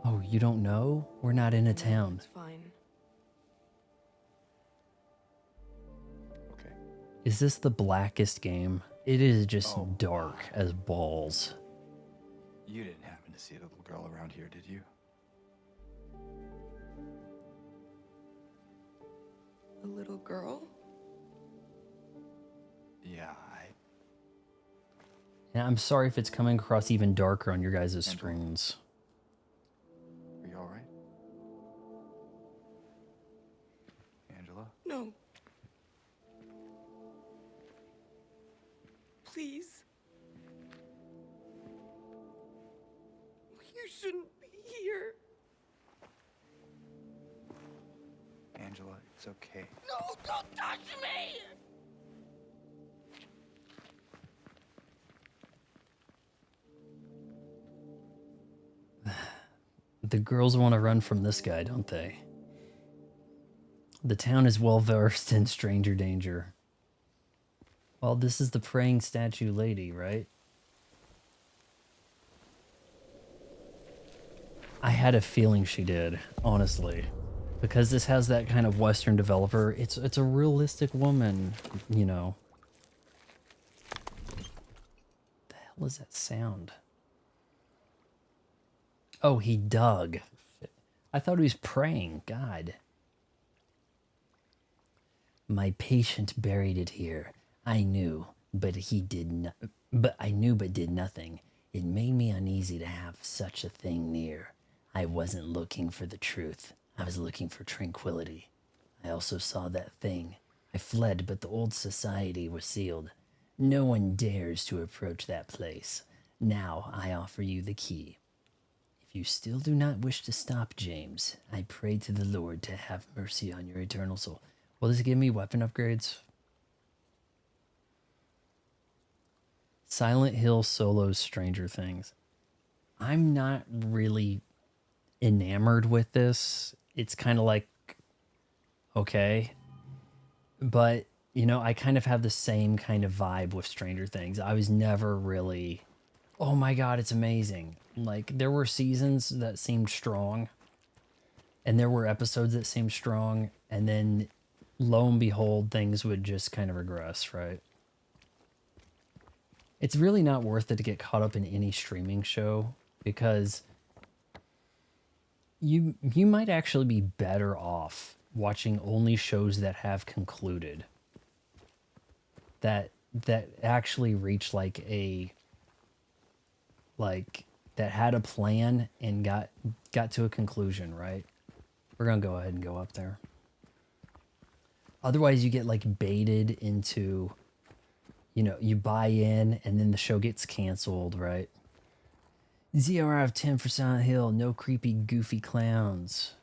Oh, you don't know? We're not in a town. It's fine. Okay. Is this the blackest game? It is just Oh. dark as balls. You didn't happen to see a little girl around here, did you? a little girl? Yeah, And I'm sorry if it's coming across even darker on your guys' Angela? screens. Are you alright? Angela? No. Please. You shouldn't be here. Angela, it's okay. No, don't touch me! The girls want to run from this guy, don't they? The town is well versed in stranger danger. Well, this is the praying statue lady, right? I had a feeling she did, honestly. Because this has that kind of Western developer, it's a realistic woman, you know. The hell is that sound? Oh, he dug. I thought he was praying. God. My patient buried it here. I knew, but he did not. But I knew, but did nothing. It made me uneasy to have such a thing near. I wasn't looking for the truth. I was looking for tranquility. I also saw that thing. I fled, but the old society was sealed. No one dares to approach that place. Now I offer you the key. If you still do not wish to stop, James, I pray to the Lord to have mercy on your eternal soul. Will this give me weapon upgrades? Silent Hill Solo's Stranger Things. I'm not really enamored with this. It's kind of like, okay. But, you know, I kind of have the same kind of vibe with Stranger Things. I was never really, oh my God, it's amazing. Like, there were seasons that seemed strong. And there were episodes that seemed strong. And then, lo and behold, things would just kind of regress, right? It's really not worth it to get caught up in any streaming show because you might actually be better off watching only shows that have concluded, that actually reach like that had a plan and got to a conclusion, right? We're gonna go ahead and go up there. Otherwise you get like baited into, you know, you buy in and then the show gets canceled, right? 0 out of 10 for Silent Hill. No creepy, goofy clowns.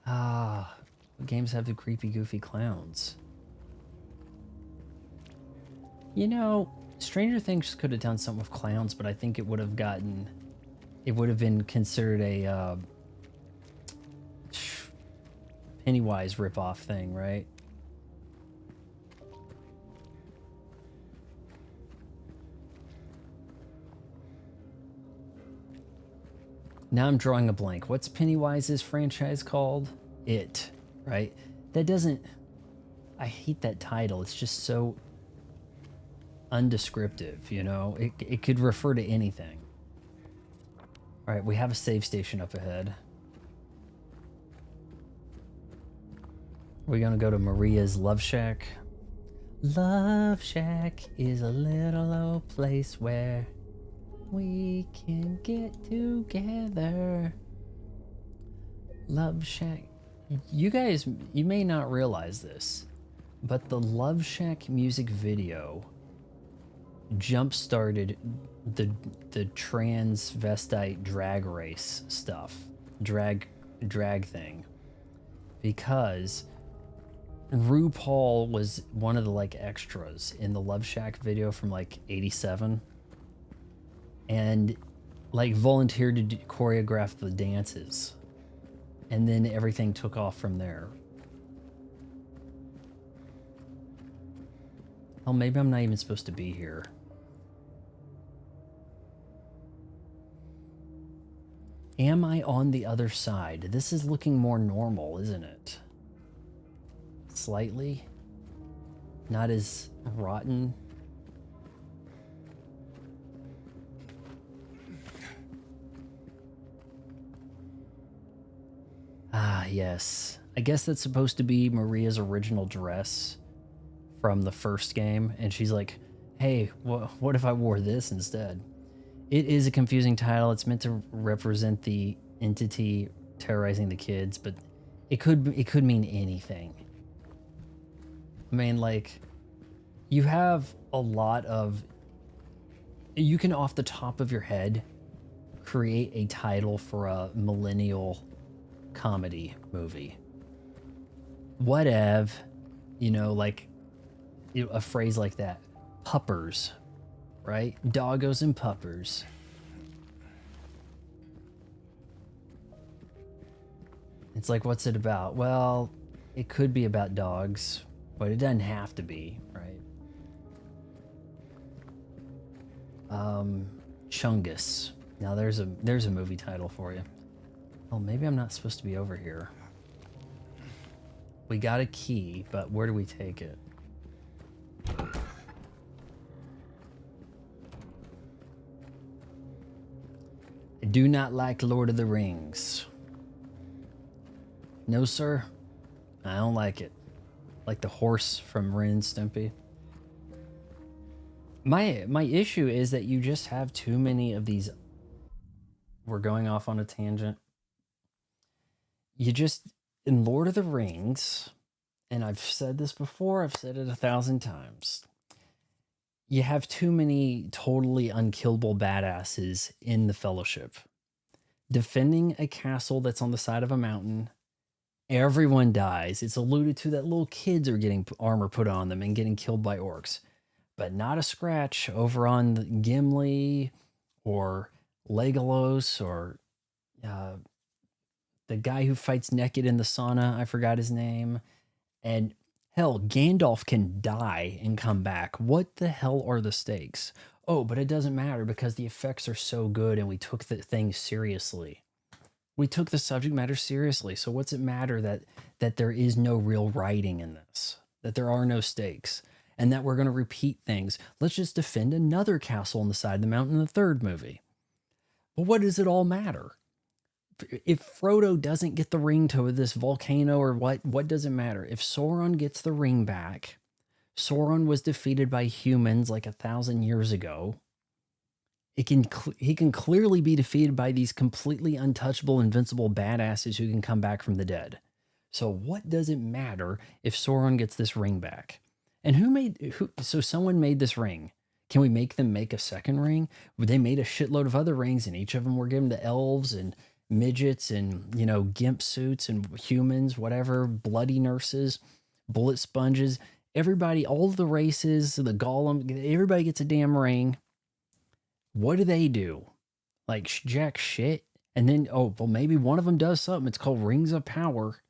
Ah, what games have the creepy, goofy clowns? You know, Stranger Things could have done something with clowns, but I think it would have been considered a Pennywise ripoff thing, right? Now I'm drawing a blank. What's Pennywise's franchise called? It, right? That doesn't... I hate that title. It's just so undescriptive, you know? It could refer to anything. All right, we have a save station up ahead. We're gonna go to Maria's Love Shack. Love Shack is a little old place where we can get together. Love Shack. You guys, you may not realize this, but the Love Shack music video jump-started the transvestite drag race stuff, drag thing, because RuPaul was one of the like extras in the Love Shack video from like '87, and like volunteered to choreograph the dances, and then everything took off from there. Oh, maybe I'm not even supposed to be here. Am I on the other side? This is looking more normal, isn't it? Slightly. Not as rotten. Ah, yes. I guess that's supposed to be Maria's original dress from the first game, and she's like, hey, what if I wore this instead? It is a confusing title. It's meant to represent the entity terrorizing the kids, but it could mean anything. I mean, like, you have a lot of, you can off the top of your head create a title for a millennial comedy movie. Whatever, you know, like a phrase like that. Puppers, right? Doggos and puppers. It's like, what's it about? Well, it could be about dogs, but it doesn't have to be, right? Chungus. Now there's a movie title for you. Oh, maybe I'm not supposed to be over here. We got a key, but where do we take it? I do not like Lord of the Rings. No, sir. I don't like it. Like the horse from Ren and Stimpy. My issue is that you just have too many of these. We're going off on a tangent. You just, in Lord of the Rings, and I've said this before, I've said it 1,000 times. You have too many totally unkillable badasses in the Fellowship. Defending a castle that's on the side of a mountain, everyone dies. It's alluded to that little kids are getting armor put on them and getting killed by orcs. But not a scratch over on Gimli or Legolas or the guy who fights naked in the sauna. I forgot his name. And hell, Gandalf can die and come back. What the hell are the stakes? Oh, but it doesn't matter because the effects are so good and we took the thing seriously. We took the subject matter seriously. So what's it matter that there is no real writing in this? That there are no stakes? And that we're going to repeat things. Let's just defend another castle on the side of the mountain in the third movie. But what does it all matter? If Frodo doesn't get the ring to this volcano or what does it matter? If Sauron gets the ring back, Sauron was defeated by humans like 1,000 years ago. He can clearly be defeated by these completely untouchable, invincible badasses who can come back from the dead. So what does it matter if Sauron gets this ring back? And so someone made this ring. Can we make them make a second ring? They made a shitload of other rings, and each of them were given to elves and midgets and, you know, gimp suits and humans, whatever, bloody nurses, bullet sponges. Everybody, all of the races, the golem, everybody gets a damn ring. What do? Like jack shit? And then, oh, well, maybe one of them does something. It's called Rings of Power.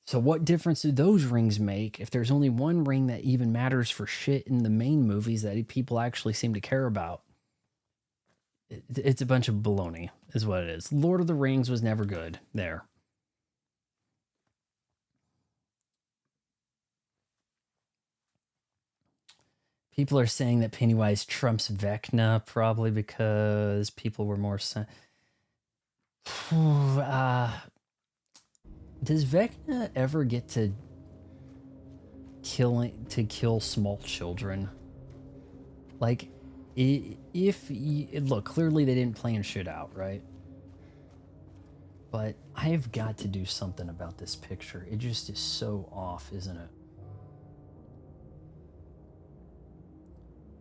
So what difference do those rings make if there's only one ring that even matters for shit in the main movies that people actually seem to care about? It's a bunch of baloney is what it is. Lord of the Rings was never good there. People are saying that Pennywise trumps Vecna probably because people were more... does Vecna ever get to kill small children? Like, look, clearly they didn't plan shit out, right? But I have got to do something about this picture. It just is so off, isn't it?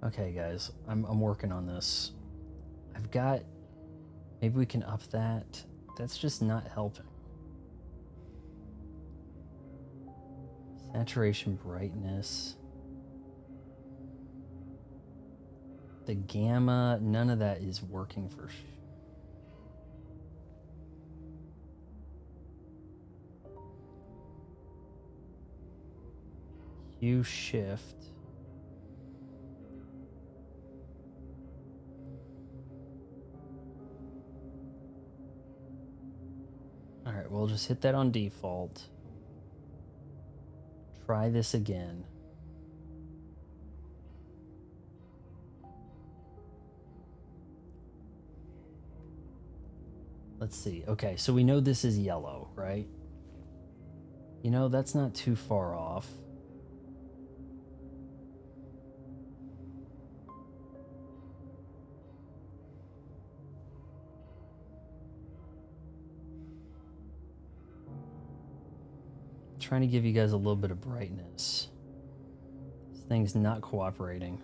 Okay, guys, I'm working on this. I've got, maybe we can up that. That's just not helping. Saturation, brightness. The gamma, none of that is working for hue shift. All right, we'll just hit that on default. Try this again. Let's see. Okay, so we know this is yellow, right? You know, that's not too far off. Trying to give you guys a little bit of brightness. This thing's not cooperating.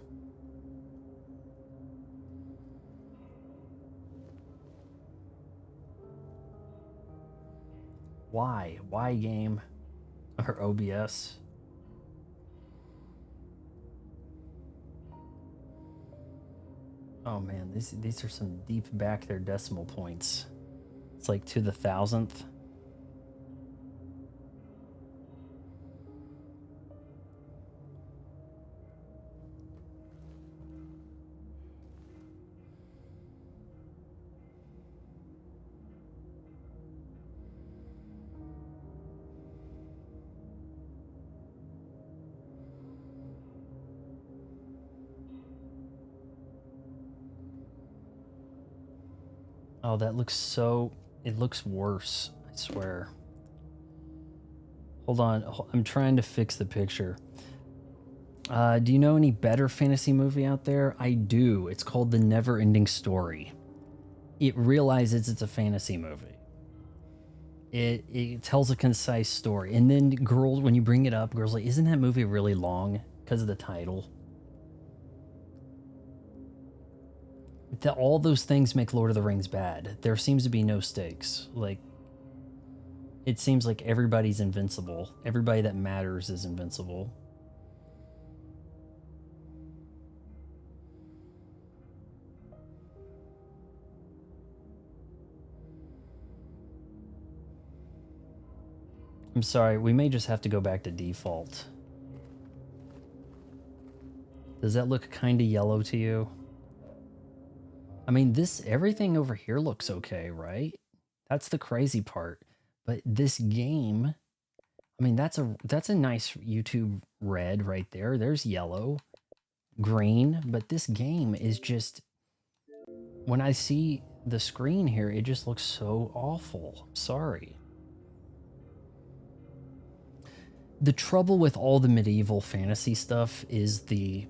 Why? Why game? Or OBS? Oh man, these are some deep back there decimal points. It's like to the 1000th. Oh, that looks so... It looks worse, I swear. Hold on, I'm trying to fix the picture. Do you know any better fantasy movie out there? I do. It's called The Never-Ending Story. It realizes it's a fantasy movie. It tells a concise story. And then girls, when you bring it up, girls are like, isn't that movie really long? Because of the title. All those things make Lord of the Rings bad. There seems to be no stakes. Like, it seems like everybody's invincible. Everybody that matters is invincible. I'm sorry, we may just have to go back to default. Does that look kind of yellow to you? I mean, everything over here looks okay, right? That's the crazy part. But this game, I mean, that's a nice YouTube red right there. There's yellow, green, but this game is just, when I see the screen here, it just looks so awful. Sorry. The trouble with all the medieval fantasy stuff is the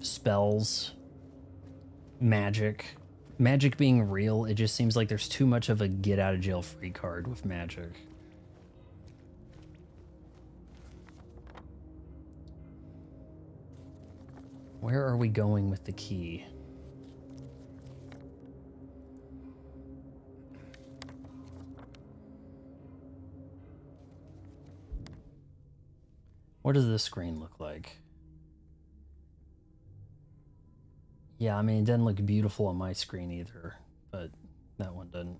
spells, magic being real. It just seems like there's too much of a get out of jail free card with magic. Where are we going with the key? What does this screen look like? Yeah, I mean, it doesn't look beautiful on my screen either, but that one doesn't.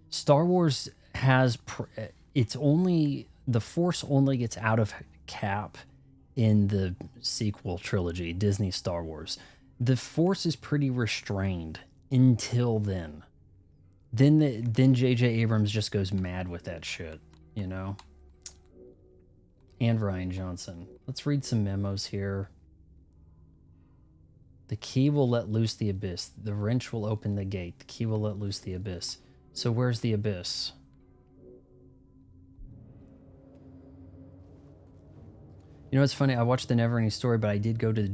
Star Wars has, it's only, the Force only gets out of cap in the sequel trilogy, Disney Star Wars. The Force is pretty restrained until then. Then J.J. Abrams just goes mad with that shit, you know? And Ryan Johnson. Let's read some memos here. The key will let loose the abyss. The wrench will open the gate. The key will let loose the abyss. So where's the abyss? You know, it's funny. I watched the Neverending Story, but I did go to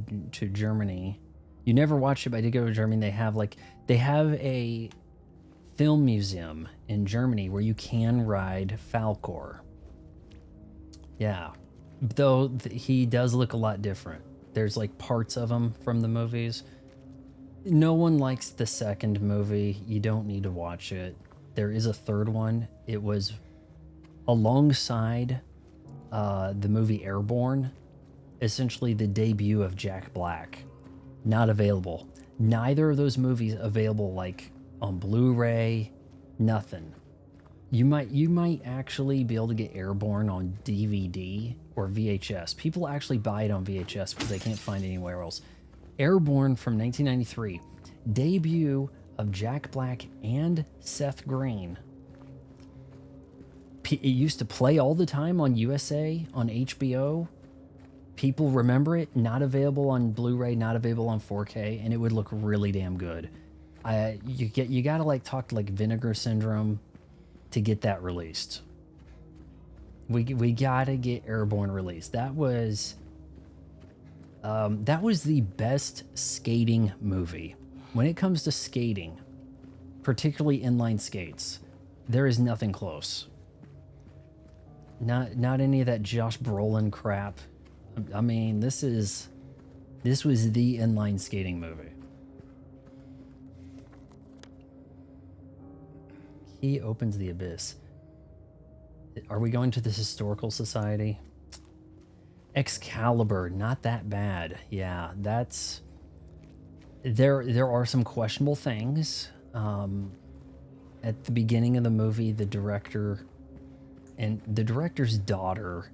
Germany. You never watched it, but I did go to Germany. They have a film museum in Germany where you can ride Falkor. Yeah, though he does look a lot different. There's like parts of him from the movies. No one likes the second movie. You don't need to watch it. There is a third one. It was alongside the movie Airborne, essentially the debut of Jack Black. Not available. Neither of those movies available like on Blu-ray, nothing. You might actually be able to get Airborne on DVD or VHS. People actually buy it on VHS because they can't find it anywhere else. Airborne from 1993, debut of Jack Black and Seth Green. It used to play all the time on USA, on HBO. People remember it. Not available on Blu-ray, not available on 4K, and it would look really damn good. You gotta like talk to like Vinegar Syndrome to get that released. We gotta get Airborne released. That was the best skating movie. When it comes to skating, particularly inline skates, there is nothing close. Not any of that Josh Brolin crap. I mean, this was the inline skating movie. He opens the abyss. Are we going to this historical society? Excalibur, not that bad. Yeah, that's there are some questionable things. At the beginning of the movie, the director's daughter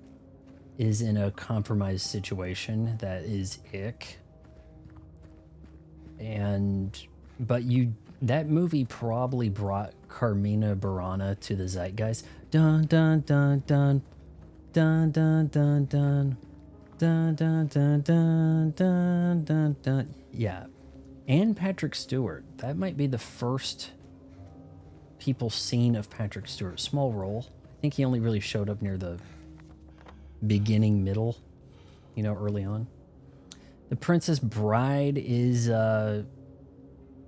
is in a compromised situation that is ick. But that movie probably brought Carmina Burana to the zeitgeist. Dun dun dun dun dun dun dun dun dun dun dun dun dun dun dun. Yeah, and Patrick Stewart. That might be the first people seen of Patrick Stewart. Small role. I think he only really showed up near the beginning, middle, early on. The Princess Bride is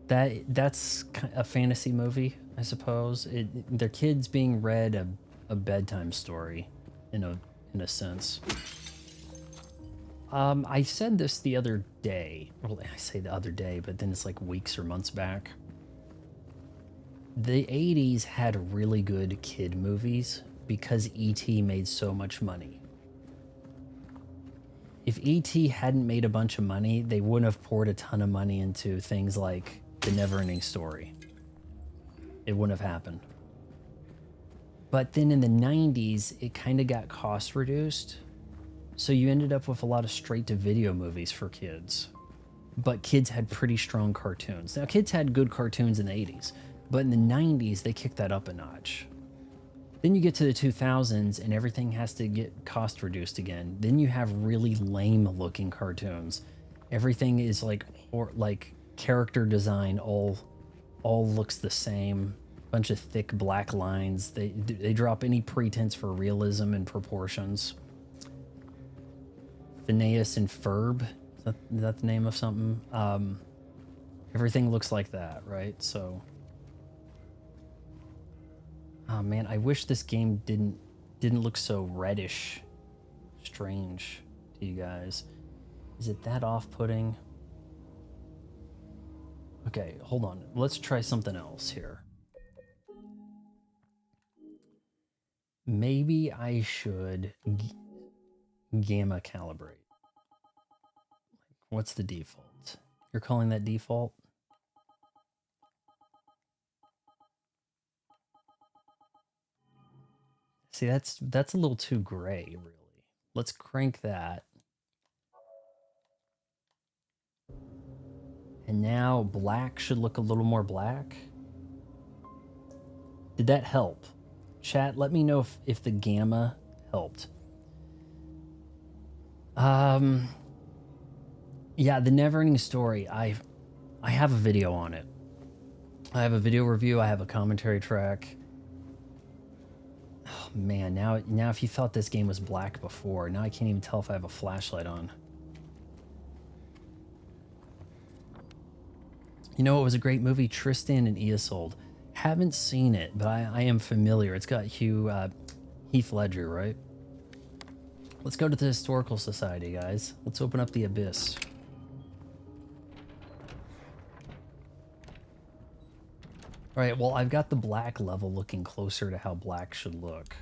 that's a fantasy movie, I suppose. Their kids being read a bedtime story, in a sense. I said this the other day. Well, I say the other day, but then it's like weeks or months back. The 80s had really good kid movies because E.T. made so much money. If E.T. hadn't made a bunch of money, they wouldn't have poured a ton of money into things like The Never-Ending Story. It wouldn't have happened. But then in the 90s, it kind of got cost reduced. So you ended up with a lot of straight-to-video movies for kids. But kids had pretty strong cartoons. Now, kids had good cartoons in the 80s. But in the 90s, they kicked that up a notch. Then you get to the 2000s and everything has to get cost reduced again. Then you have really lame looking cartoons. Everything is like character design all looks the same. Bunch of thick black lines. They drop any pretense for realism and proportions. Phineas and Ferb. Is that the name of something? Everything looks like that, right? So oh man, I wish this game didn't look so reddish strange to you guys. Is it that off-putting? Okay, hold on. Let's try something else here. Maybe I should gamma calibrate. What's the default? You're calling that default? See, that's a little too gray, really. Let's crank that. And now black should look a little more black. Did that help? Chat, let me know if the gamma helped. Yeah, The Never-Ending Story. I have a video on it. I have a video review. I have a commentary track. Oh man, now if you thought this game was black before, now I can't even tell if I have a flashlight on. You know, it was a great movie, Tristan and Isolde. Haven't seen it, but I am familiar. It's got Heath Ledger, right? Let's go to the Historical Society, guys. Let's open up the Abyss. All right, well, I've got the black level looking closer to how black should look.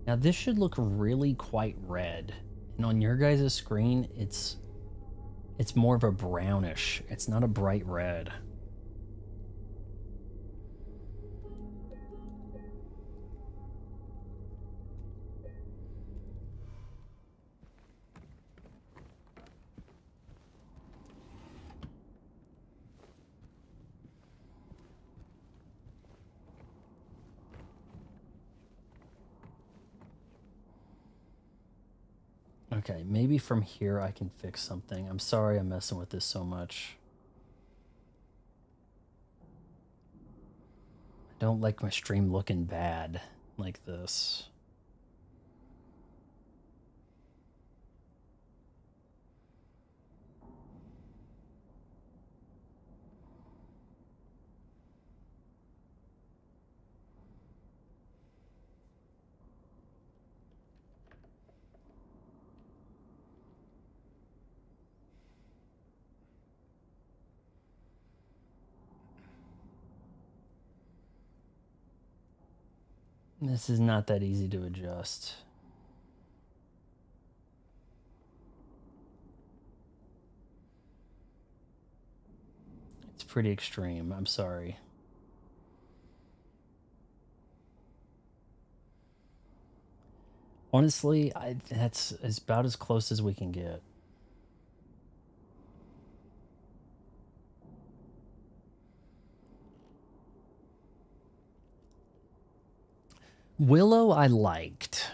Now, this should look really quite red. And on your guys' screen, it's more of a brownish. It's not a bright red. Okay, maybe from here I can fix something. I'm sorry I'm messing with this so much. I Don't like my stream looking bad like this. This is not that easy to adjust. It's pretty extreme. I'm sorry. Honestly, that's about as close as we can get. Willow I liked,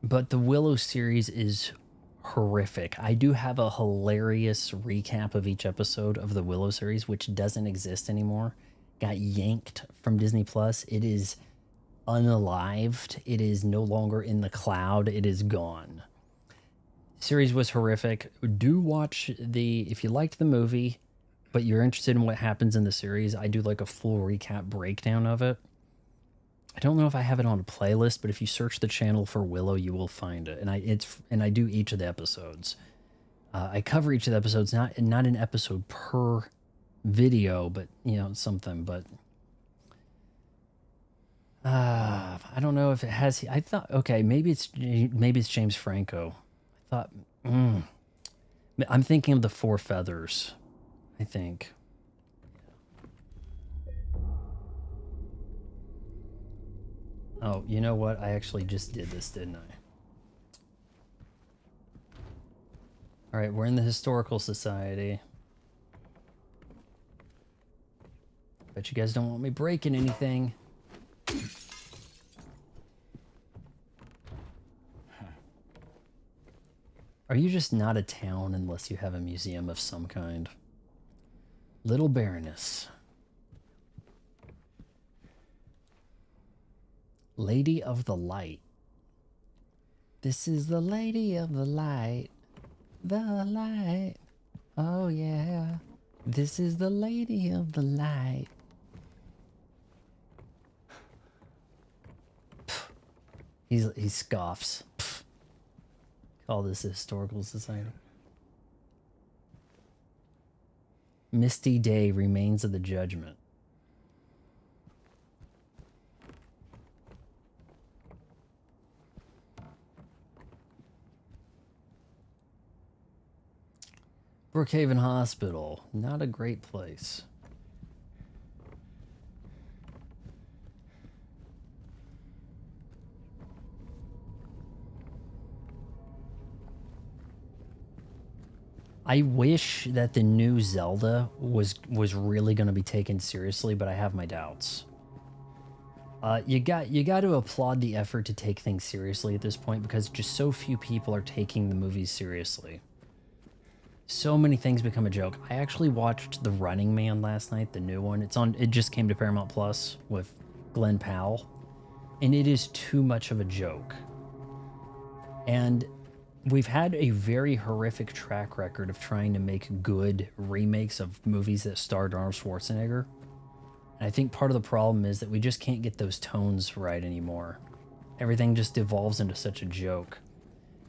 but the Willow series is horrific. I do have a hilarious recap of each episode of the Willow series, which doesn't exist anymore. Got yanked from Disney Plus. It is unalived. It is no longer in the cloud. It is gone. Series was horrific. Do watch if you liked the movie, but you're interested in what happens in the series, I do like a full recap breakdown of it. I don't know if I have it on a playlist, but if you search the channel for Willow, you will find it. And I do each of the episodes. I cover each of the episodes, not an episode per video, but something. But I don't know if it has. I thought maybe it's James Franco. I thought I'm thinking of the Four Feathers. I think. Oh, you know what? I actually just did this, didn't I? All right, we're in the Historical Society. Bet you guys don't want me breaking anything. Are you just not a town unless you have a museum of some kind? Little Baroness. Lady of the Light. This is the Lady of the Light. The light. Oh yeah. This is the Lady of the Light. He scoffs. Pff. Call this a Historical Society. Misty Day, Remains of the Judgment. Brookhaven Hospital, not a great place. I wish that the new Zelda was really going to be taken seriously, but I have my doubts. You got to applaud the effort to take things seriously at this point, because just so few people are taking the movies seriously. So many things become a joke. I actually watched The Running Man last night, the new one. It just came to Paramount Plus with Glenn Powell, and it is too much of a joke. And we've had a very horrific track record of trying to make good remakes of movies that starred Arnold Schwarzenegger. And I think part of the problem is that we just can't get those tones right anymore. Everything just devolves into such a joke.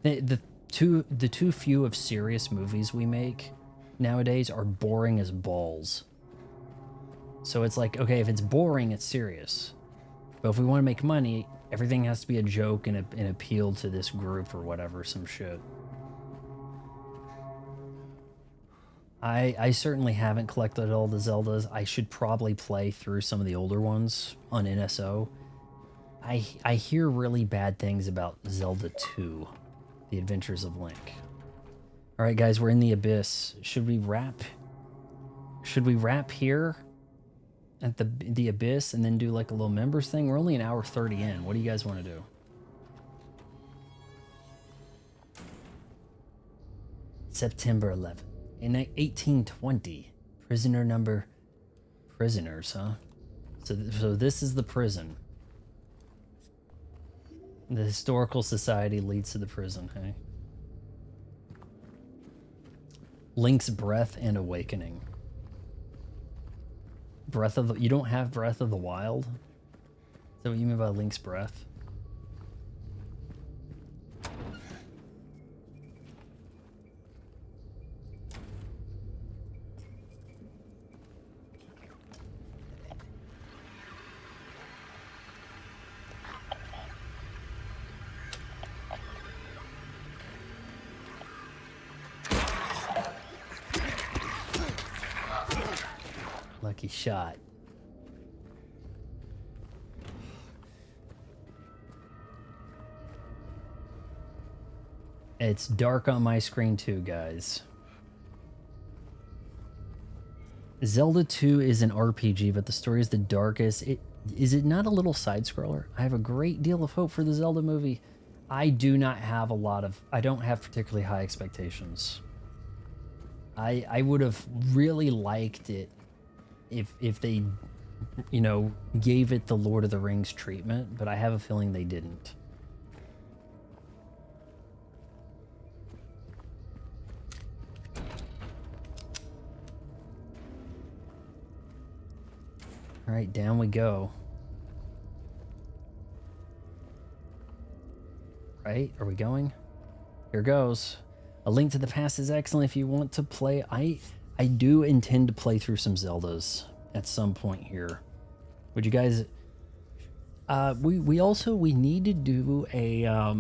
The too few of serious movies we make nowadays are boring as balls. So it's like, okay, if it's boring, it's serious. But if we want to make money, everything has to be a joke and appeal to this group or whatever, some shit. I certainly haven't collected all the Zeldas. I should probably play through some of the older ones on NSO. I hear really bad things about Zelda 2, The Adventures of Link. All right, guys, we're in the Abyss. Should we wrap here at the Abyss and then do like a little members thing? We're only an hour 30 in. What do you guys want to do? September 11th. In 1820, prisoners, huh? So this is the prison. The historical society leads to the prison, hey? Link's breath and awakening. Breath of the... You don't have Breath of the Wild? Is that what you mean by Link's breath? Lucky shot. It's dark on my screen too, guys. Zelda 2 is an RPG, but the story is the darkest. Is it not a little side-scroller? I have a great deal of hope for the Zelda movie. I do not have I don't have particularly high expectations. I would have really liked it if they, you know, gave it the Lord of the Rings treatment, but I have a feeling they didn't. All right, down we go. Right, are we going? Here goes. A Link to the Past is excellent if you want to play. I do intend to play through some Zeldas at some point here. Would you guys... we need to do a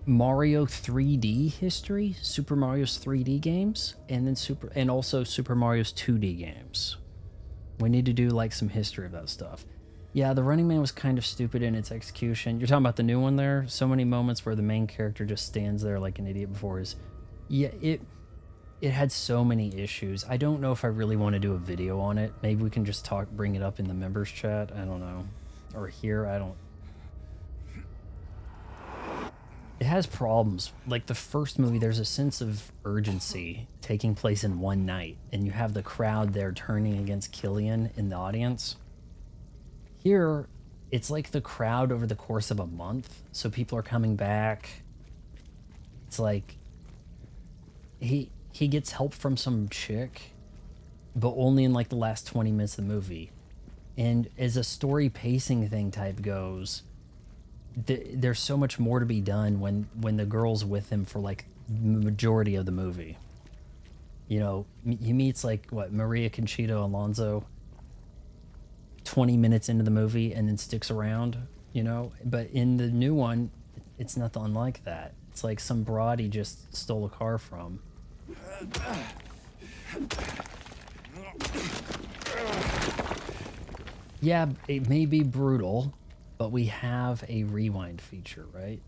Mario 3D history, Super Mario's 3D games, and then also Super Mario's 2D games. We need to do like some history of that stuff. Yeah, the Running Man was kind of stupid in its execution. You're talking about the new one there? So many moments where the main character just stands there like an idiot before his... Yeah, it had so many issues. I don't know if I really want to do a video on it. Maybe we can just bring it up in the members chat. I don't know. Or here, I don't... It has problems. Like the first movie, there's a sense of urgency taking place in one night, and you have the crowd there turning against Killian in the audience. Here, it's like the crowd over the course of a month, so people are coming back. It's like he gets help from some chick, but only in like the last 20 minutes of the movie. And as a story pacing thing type goes, there's so much more to be done when the girl's with him for like the majority of the movie. You know, he meets like what, Maria Conchita Alonso 20 minutes into the movie and then sticks around, you know. But in the new one, it's nothing like that. It's like some broad he just stole a car from. Yeah, it may be brutal, but we have a rewind feature, right?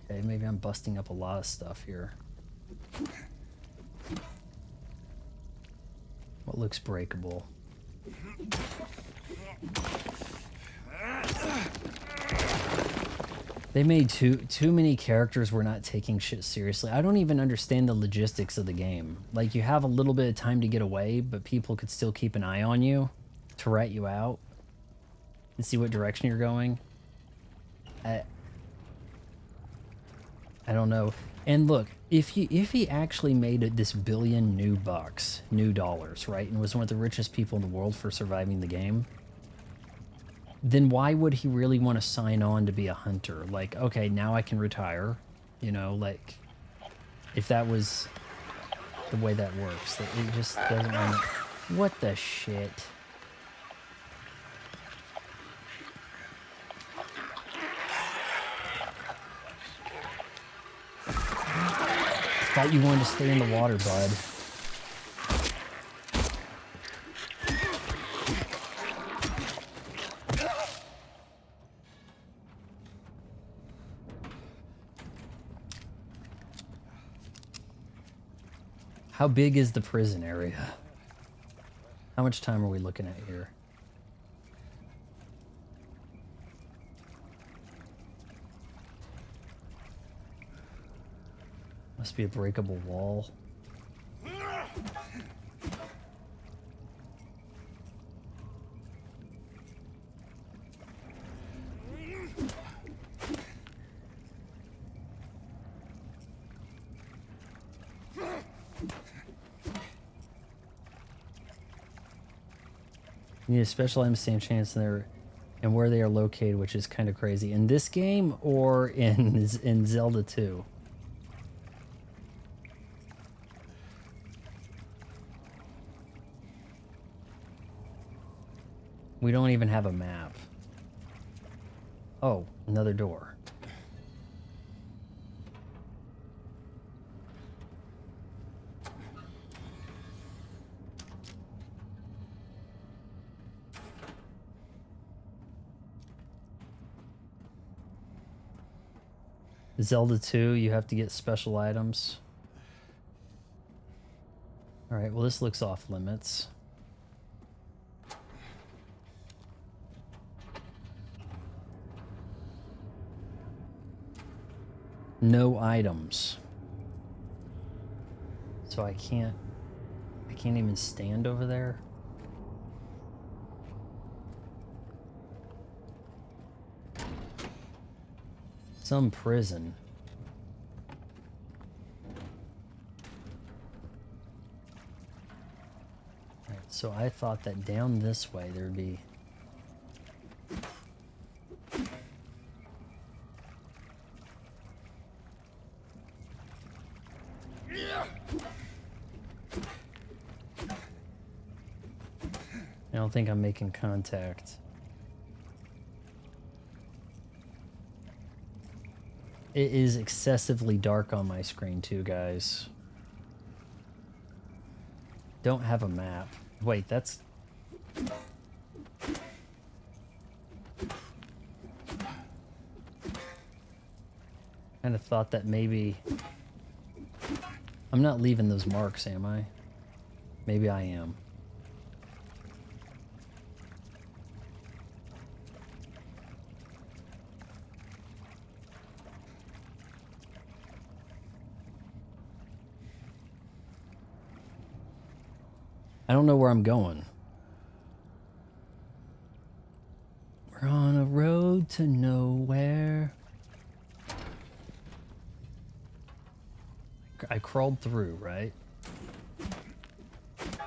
Okay, maybe I'm busting up a lot of stuff here. What looks breakable? They made too many characters were not taking shit seriously. I don't even understand the logistics of the game. Like, you have a little bit of time to get away, but people could still keep an eye on you to rat you out and see what direction you're going. I don't know. And look, if he actually made this billion new dollars, right, and was one of the richest people in the world for surviving the game, then why would he really want to sign on to be a hunter? Like, okay, now I can retire, you know, like, if that was the way that works. It just doesn't want to... What the shit? Thought you wanted to stay in the water, bud. How big is the prison area? How much time are we looking at here? Must be a breakable wall. You need a special item to stand chance and where they are located, which is kind of crazy. In this game or in Zelda 2? We don't even have a map. Oh, another door. Zelda 2, you have to get special items. Alright, well this looks off limits. No items. So I can't even stand over there. Some prison. Alright, so I thought that down this way there'd be... I don't think I'm making contact. It is excessively dark on my screen too, guys. Don't have a map. Wait, that's... Kind of thought that maybe... I'm not leaving those marks, am I? Maybe I am. I don't know where I'm going. We're on a road to nowhere. I crawled through, right? I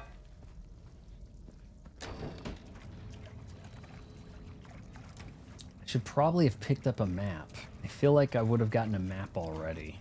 should probably have picked up a map. I feel like I would have gotten a map already.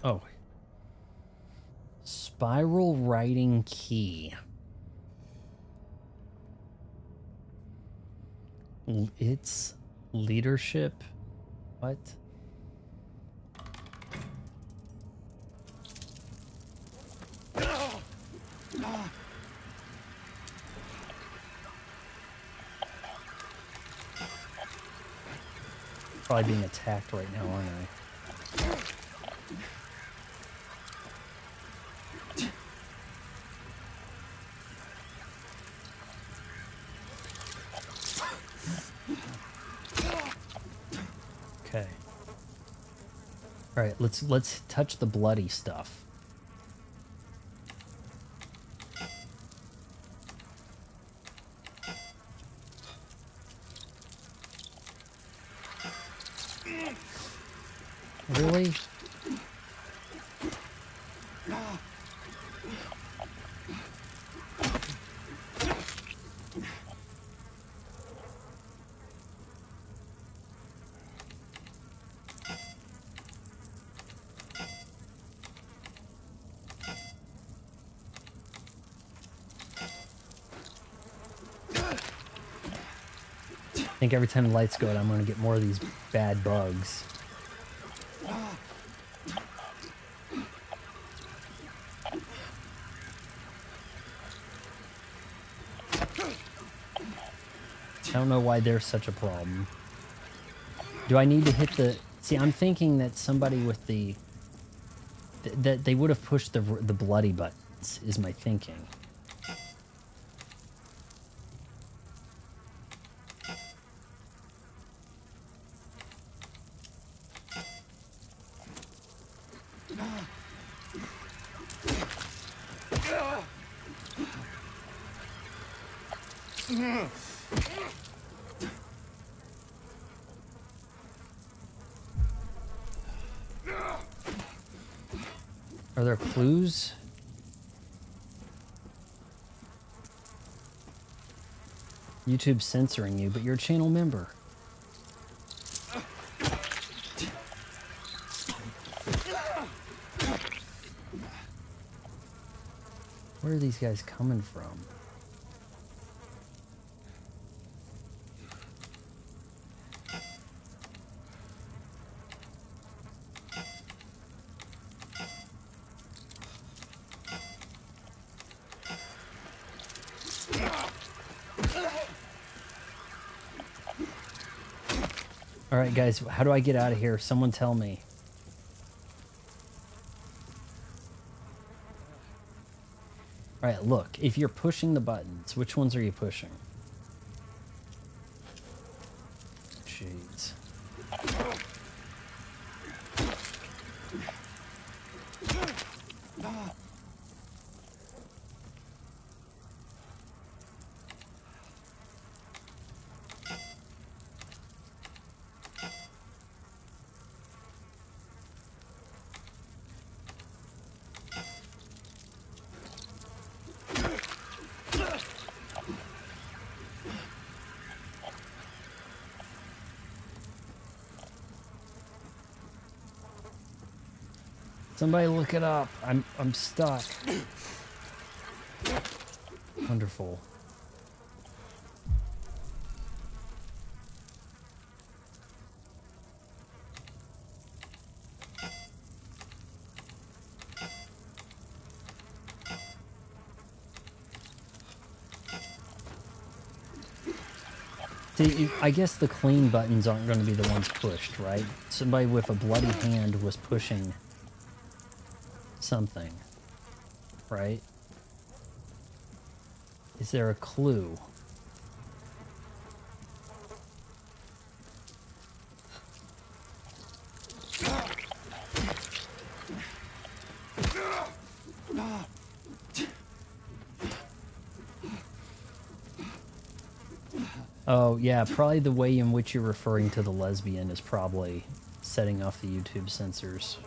Oh. Spiral writing key. It's leadership. What? Probably being attacked right now, aren't I? Okay. All right, let's touch the bloody stuff. Really? I think every time the lights go out, I'm going to get more of these bad bugs. I don't know why they're such a problem. Do I need to hit the... See, I'm thinking that somebody with the... that they would have pushed the bloody buttons, is my thinking. Are there clues? YouTube censoring you, but you're a channel member. Where are these guys coming from? All right, guys, how do I get out of here? Someone tell me. All right, look, if you're pushing the buttons, which ones are you pushing? Jeez. Somebody look it up. I'm stuck. Wonderful. See, I guess the clean buttons aren't going to be the ones pushed, right? Somebody with a bloody hand was pushing something, right? Is there a clue? Oh, yeah, probably the way in which you're referring to the lesbian is probably setting off the YouTube censors.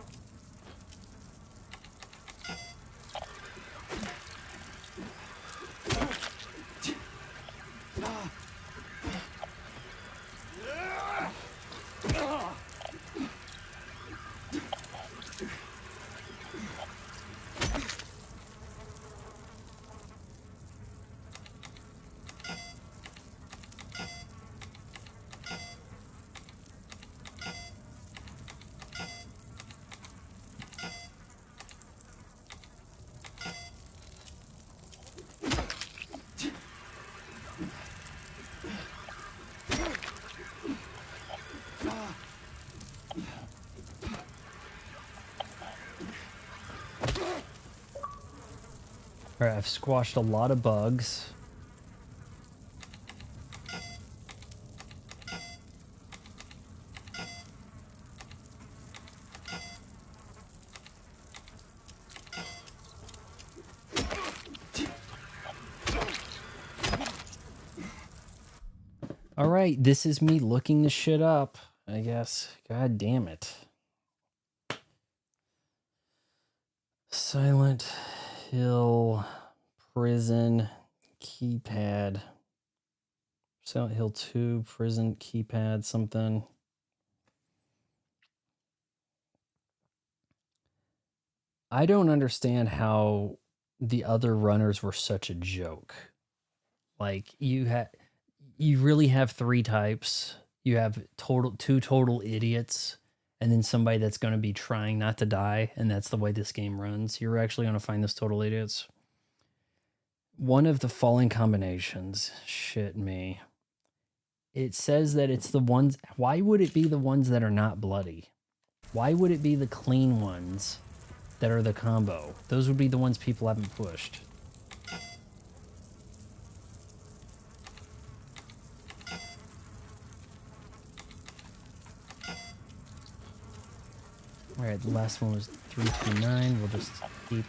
Alright, I've squashed a lot of bugs. Alright, this is me looking the shit up, I guess. God damn it. Silent Hill Prison keypad. Silent Hill 2 prison keypad something. I don't understand how the other runners were such a joke. Like you really have three types. You have two total idiots, and then somebody that's going to be trying not to die, and that's the way this game runs. You're actually going to find those total idiots. One of the following combinations, shit me. It says that it's the ones, why would it be the ones that are not bloody? Why would it be the clean ones that are the combo? Those would be the ones people haven't pushed. Alright, the last one was 329. We'll just keep...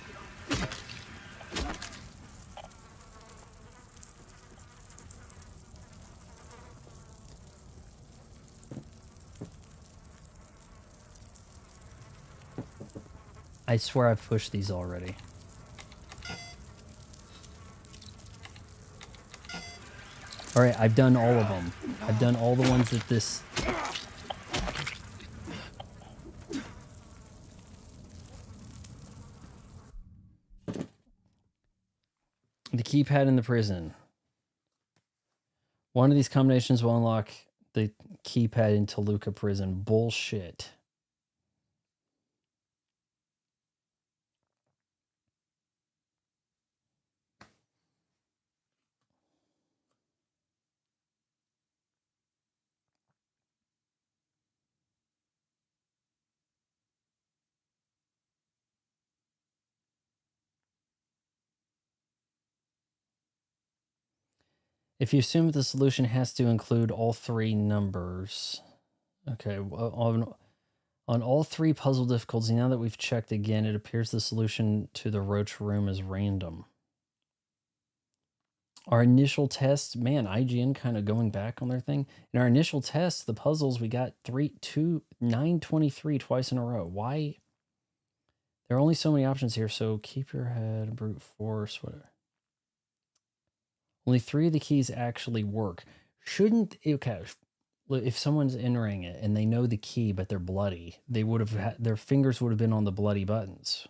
I swear I've pushed these already. Alright, I've done all of them. I've done all the ones that this... The keypad in the prison. One of these combinations will unlock the keypad in Toluca prison. Bullshit. If you assume that the solution has to include all three numbers. Okay, on all three puzzle difficulties, now that we've checked again, it appears the solution to the roach room is random. Our initial test, man, IGN kind of going back on their thing. In our initial test, the puzzles, we got 923 twice in a row. Why? There are only so many options here, so keep your head, brute force, whatever. Only 3 of the keys actually work. Shouldn't, okay, if someone's entering it and they know the key, but they're bloody, they would have, their fingers would have been on the bloody buttons.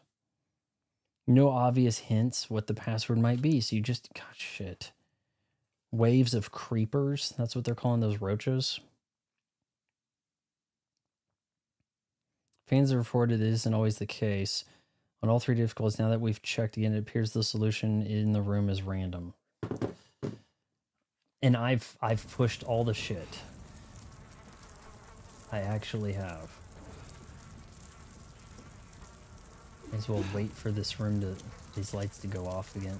No obvious hints what the password might be, so you just, God, shit. Waves of creepers, that's what they're calling those roaches. Fans have reported it isn't always the case. On all 3 difficulties, now that we've checked again, it appears the solution in the room is random. And I've pushed all the shit. I actually have. May as well wait for this room to, these lights to go off again.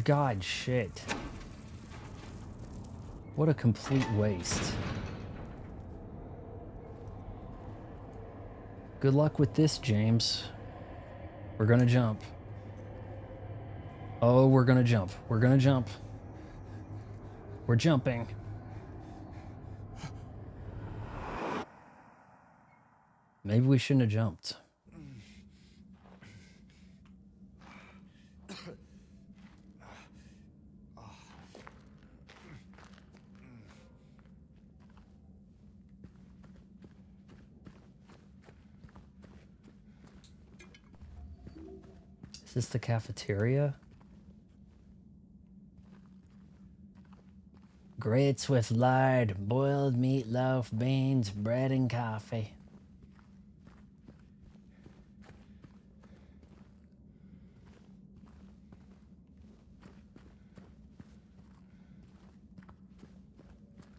God, shit. What a complete waste. Good luck with this, James. We're gonna jump. Oh, we're gonna jump. We're gonna jump. We're jumping. Maybe we shouldn't have jumped. Is this the cafeteria? Grits with lard, boiled meatloaf, beans, bread and coffee.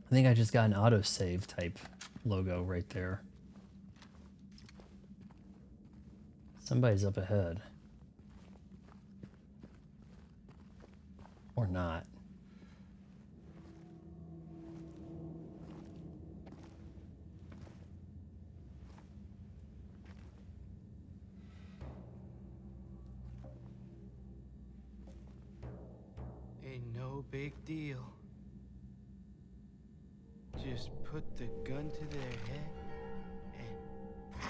I think I just got an autosave type logo right there. Somebody's up ahead. Or not. Ain't no big deal. Just put the gun to their head and pow.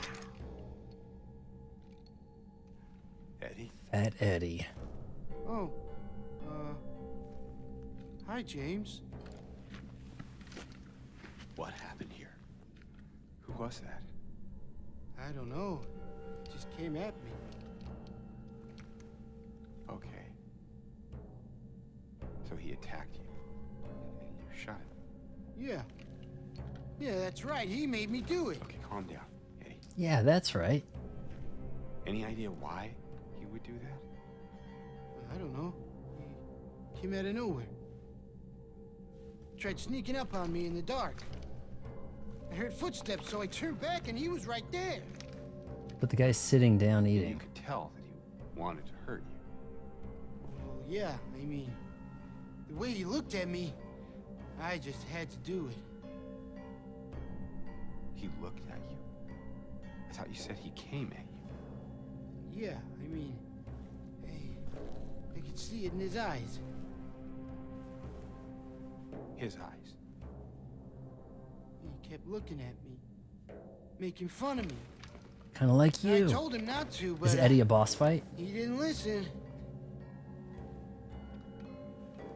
Eddie? Fat Eddie. Oh, hi, James. What happened here? Who was that? I don't know. Just came at me. Okay. So he attacked you. And you shot him. Yeah. Yeah, that's right. He made me do it. Okay, calm down, Eddie. Yeah, that's right. Any idea why he would do that? I don't know. He came out of nowhere. Tried sneaking up on me in the dark. I heard footsteps, so I turned back and he was right there. But the guy's sitting down You eating. could tell that he wanted to hurt you. Well, yeah, I mean, the way he looked at me, I just had to do it. He looked at you. I thought you said he came at you. Yeah, I mean, I could see it in his eyes. His eyes. He kept looking at me, making fun of me. Kind of like I you. told him not to, but Is Eddie a boss fight? he didn't listen.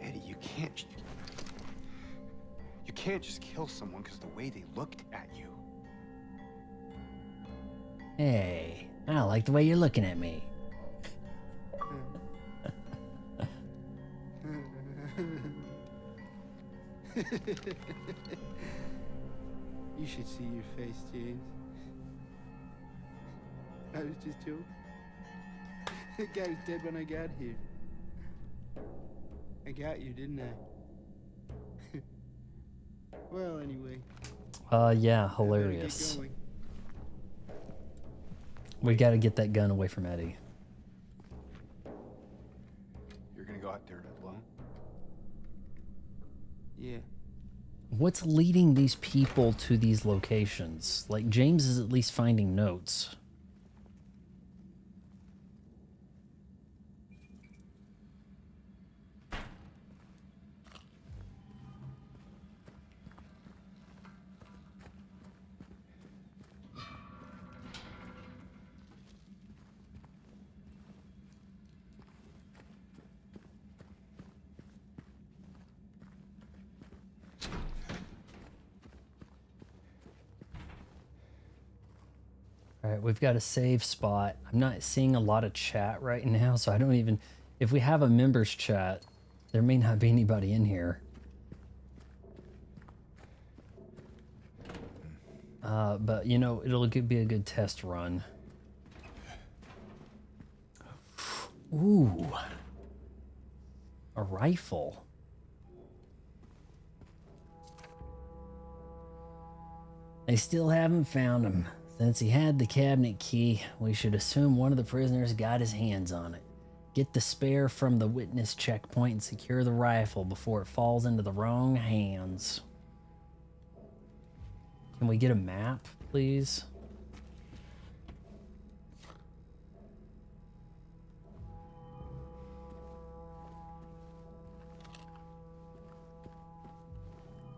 Eddie, you can't. You can't just kill someone because the way they looked at you. Hey, I don't like the way you're looking at me. You should see your face, James. I was just joking. The guy was dead when I got here. I got you, didn't I? Well, anyway. Yeah, I better get hilarious. going. We got to get that gun away from Eddie. You're gonna go out there alone? Yeah. What's leading these people to these locations? Like, James is at least finding notes. All right, we've got a save spot. I'm not seeing a lot of chat right now, so I don't even... If we have a members chat, there may not be anybody in here. But, you know, it'll be a good test run. Ooh. A rifle. They still haven't found him. Since he had the cabinet key, we should assume one of the prisoners got his hands on it. Get the spare from the witness checkpoint and secure the rifle before it falls into the wrong hands. Can we get a map, please?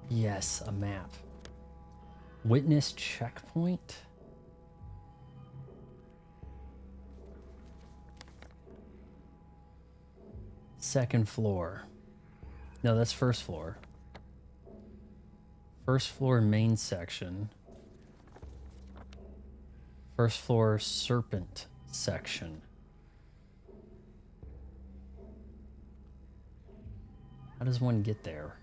Yes, a map. Witness checkpoint? Second floor. No, that's first floor. First floor main section. First floor serpent section. How does one get there?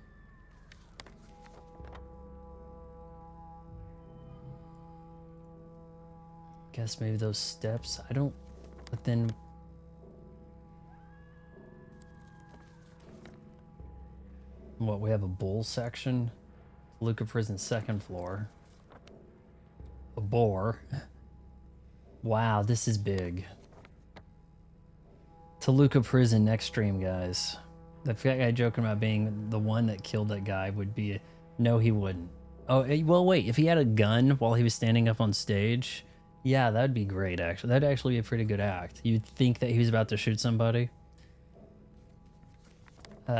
Guess maybe those steps. I don't... But then... What, we have a bull section? Luca Prison second floor. A boar. Wow, this is big. Toluca Prison next stream, guys. The guy joking about being the one that killed that guy would be... No, he wouldn't. Oh, well, wait. If he had a gun while he was standing up on stage... Yeah, that'd be great, actually. That'd actually be a pretty good act. You'd think that he was about to shoot somebody.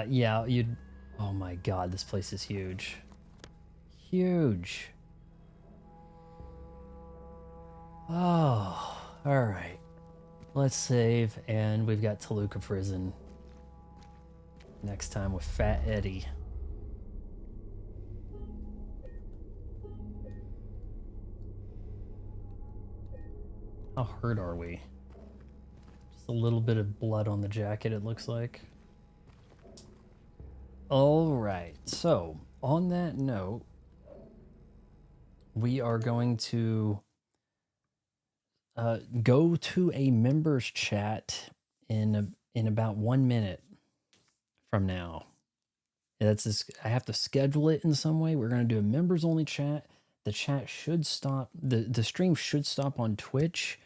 Yeah, you'd... Oh my god, this place is huge. Huge. Oh, alright. Let's save, and we've got Toluca Prison. Next time with Fat Eddie. How hurt are we? Just a little bit of blood on the jacket, it looks like. Alright, so on that note, we are going to go to a members chat in about 1 minute from now. That's just, I have to schedule it in some way. We're going to do a members only chat. The chat should stop, the stream should stop on Twitch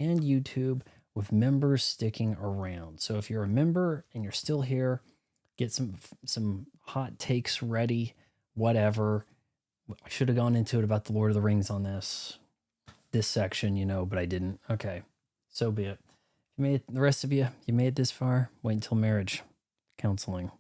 and YouTube with members sticking around. So if you're a member and you're still here, get some hot takes ready, whatever. I should have gone into it about the Lord of the Rings on this section, you know, but I didn't. Okay, so be it. You made it, the rest of you, you made it this far, wait until marriage counseling.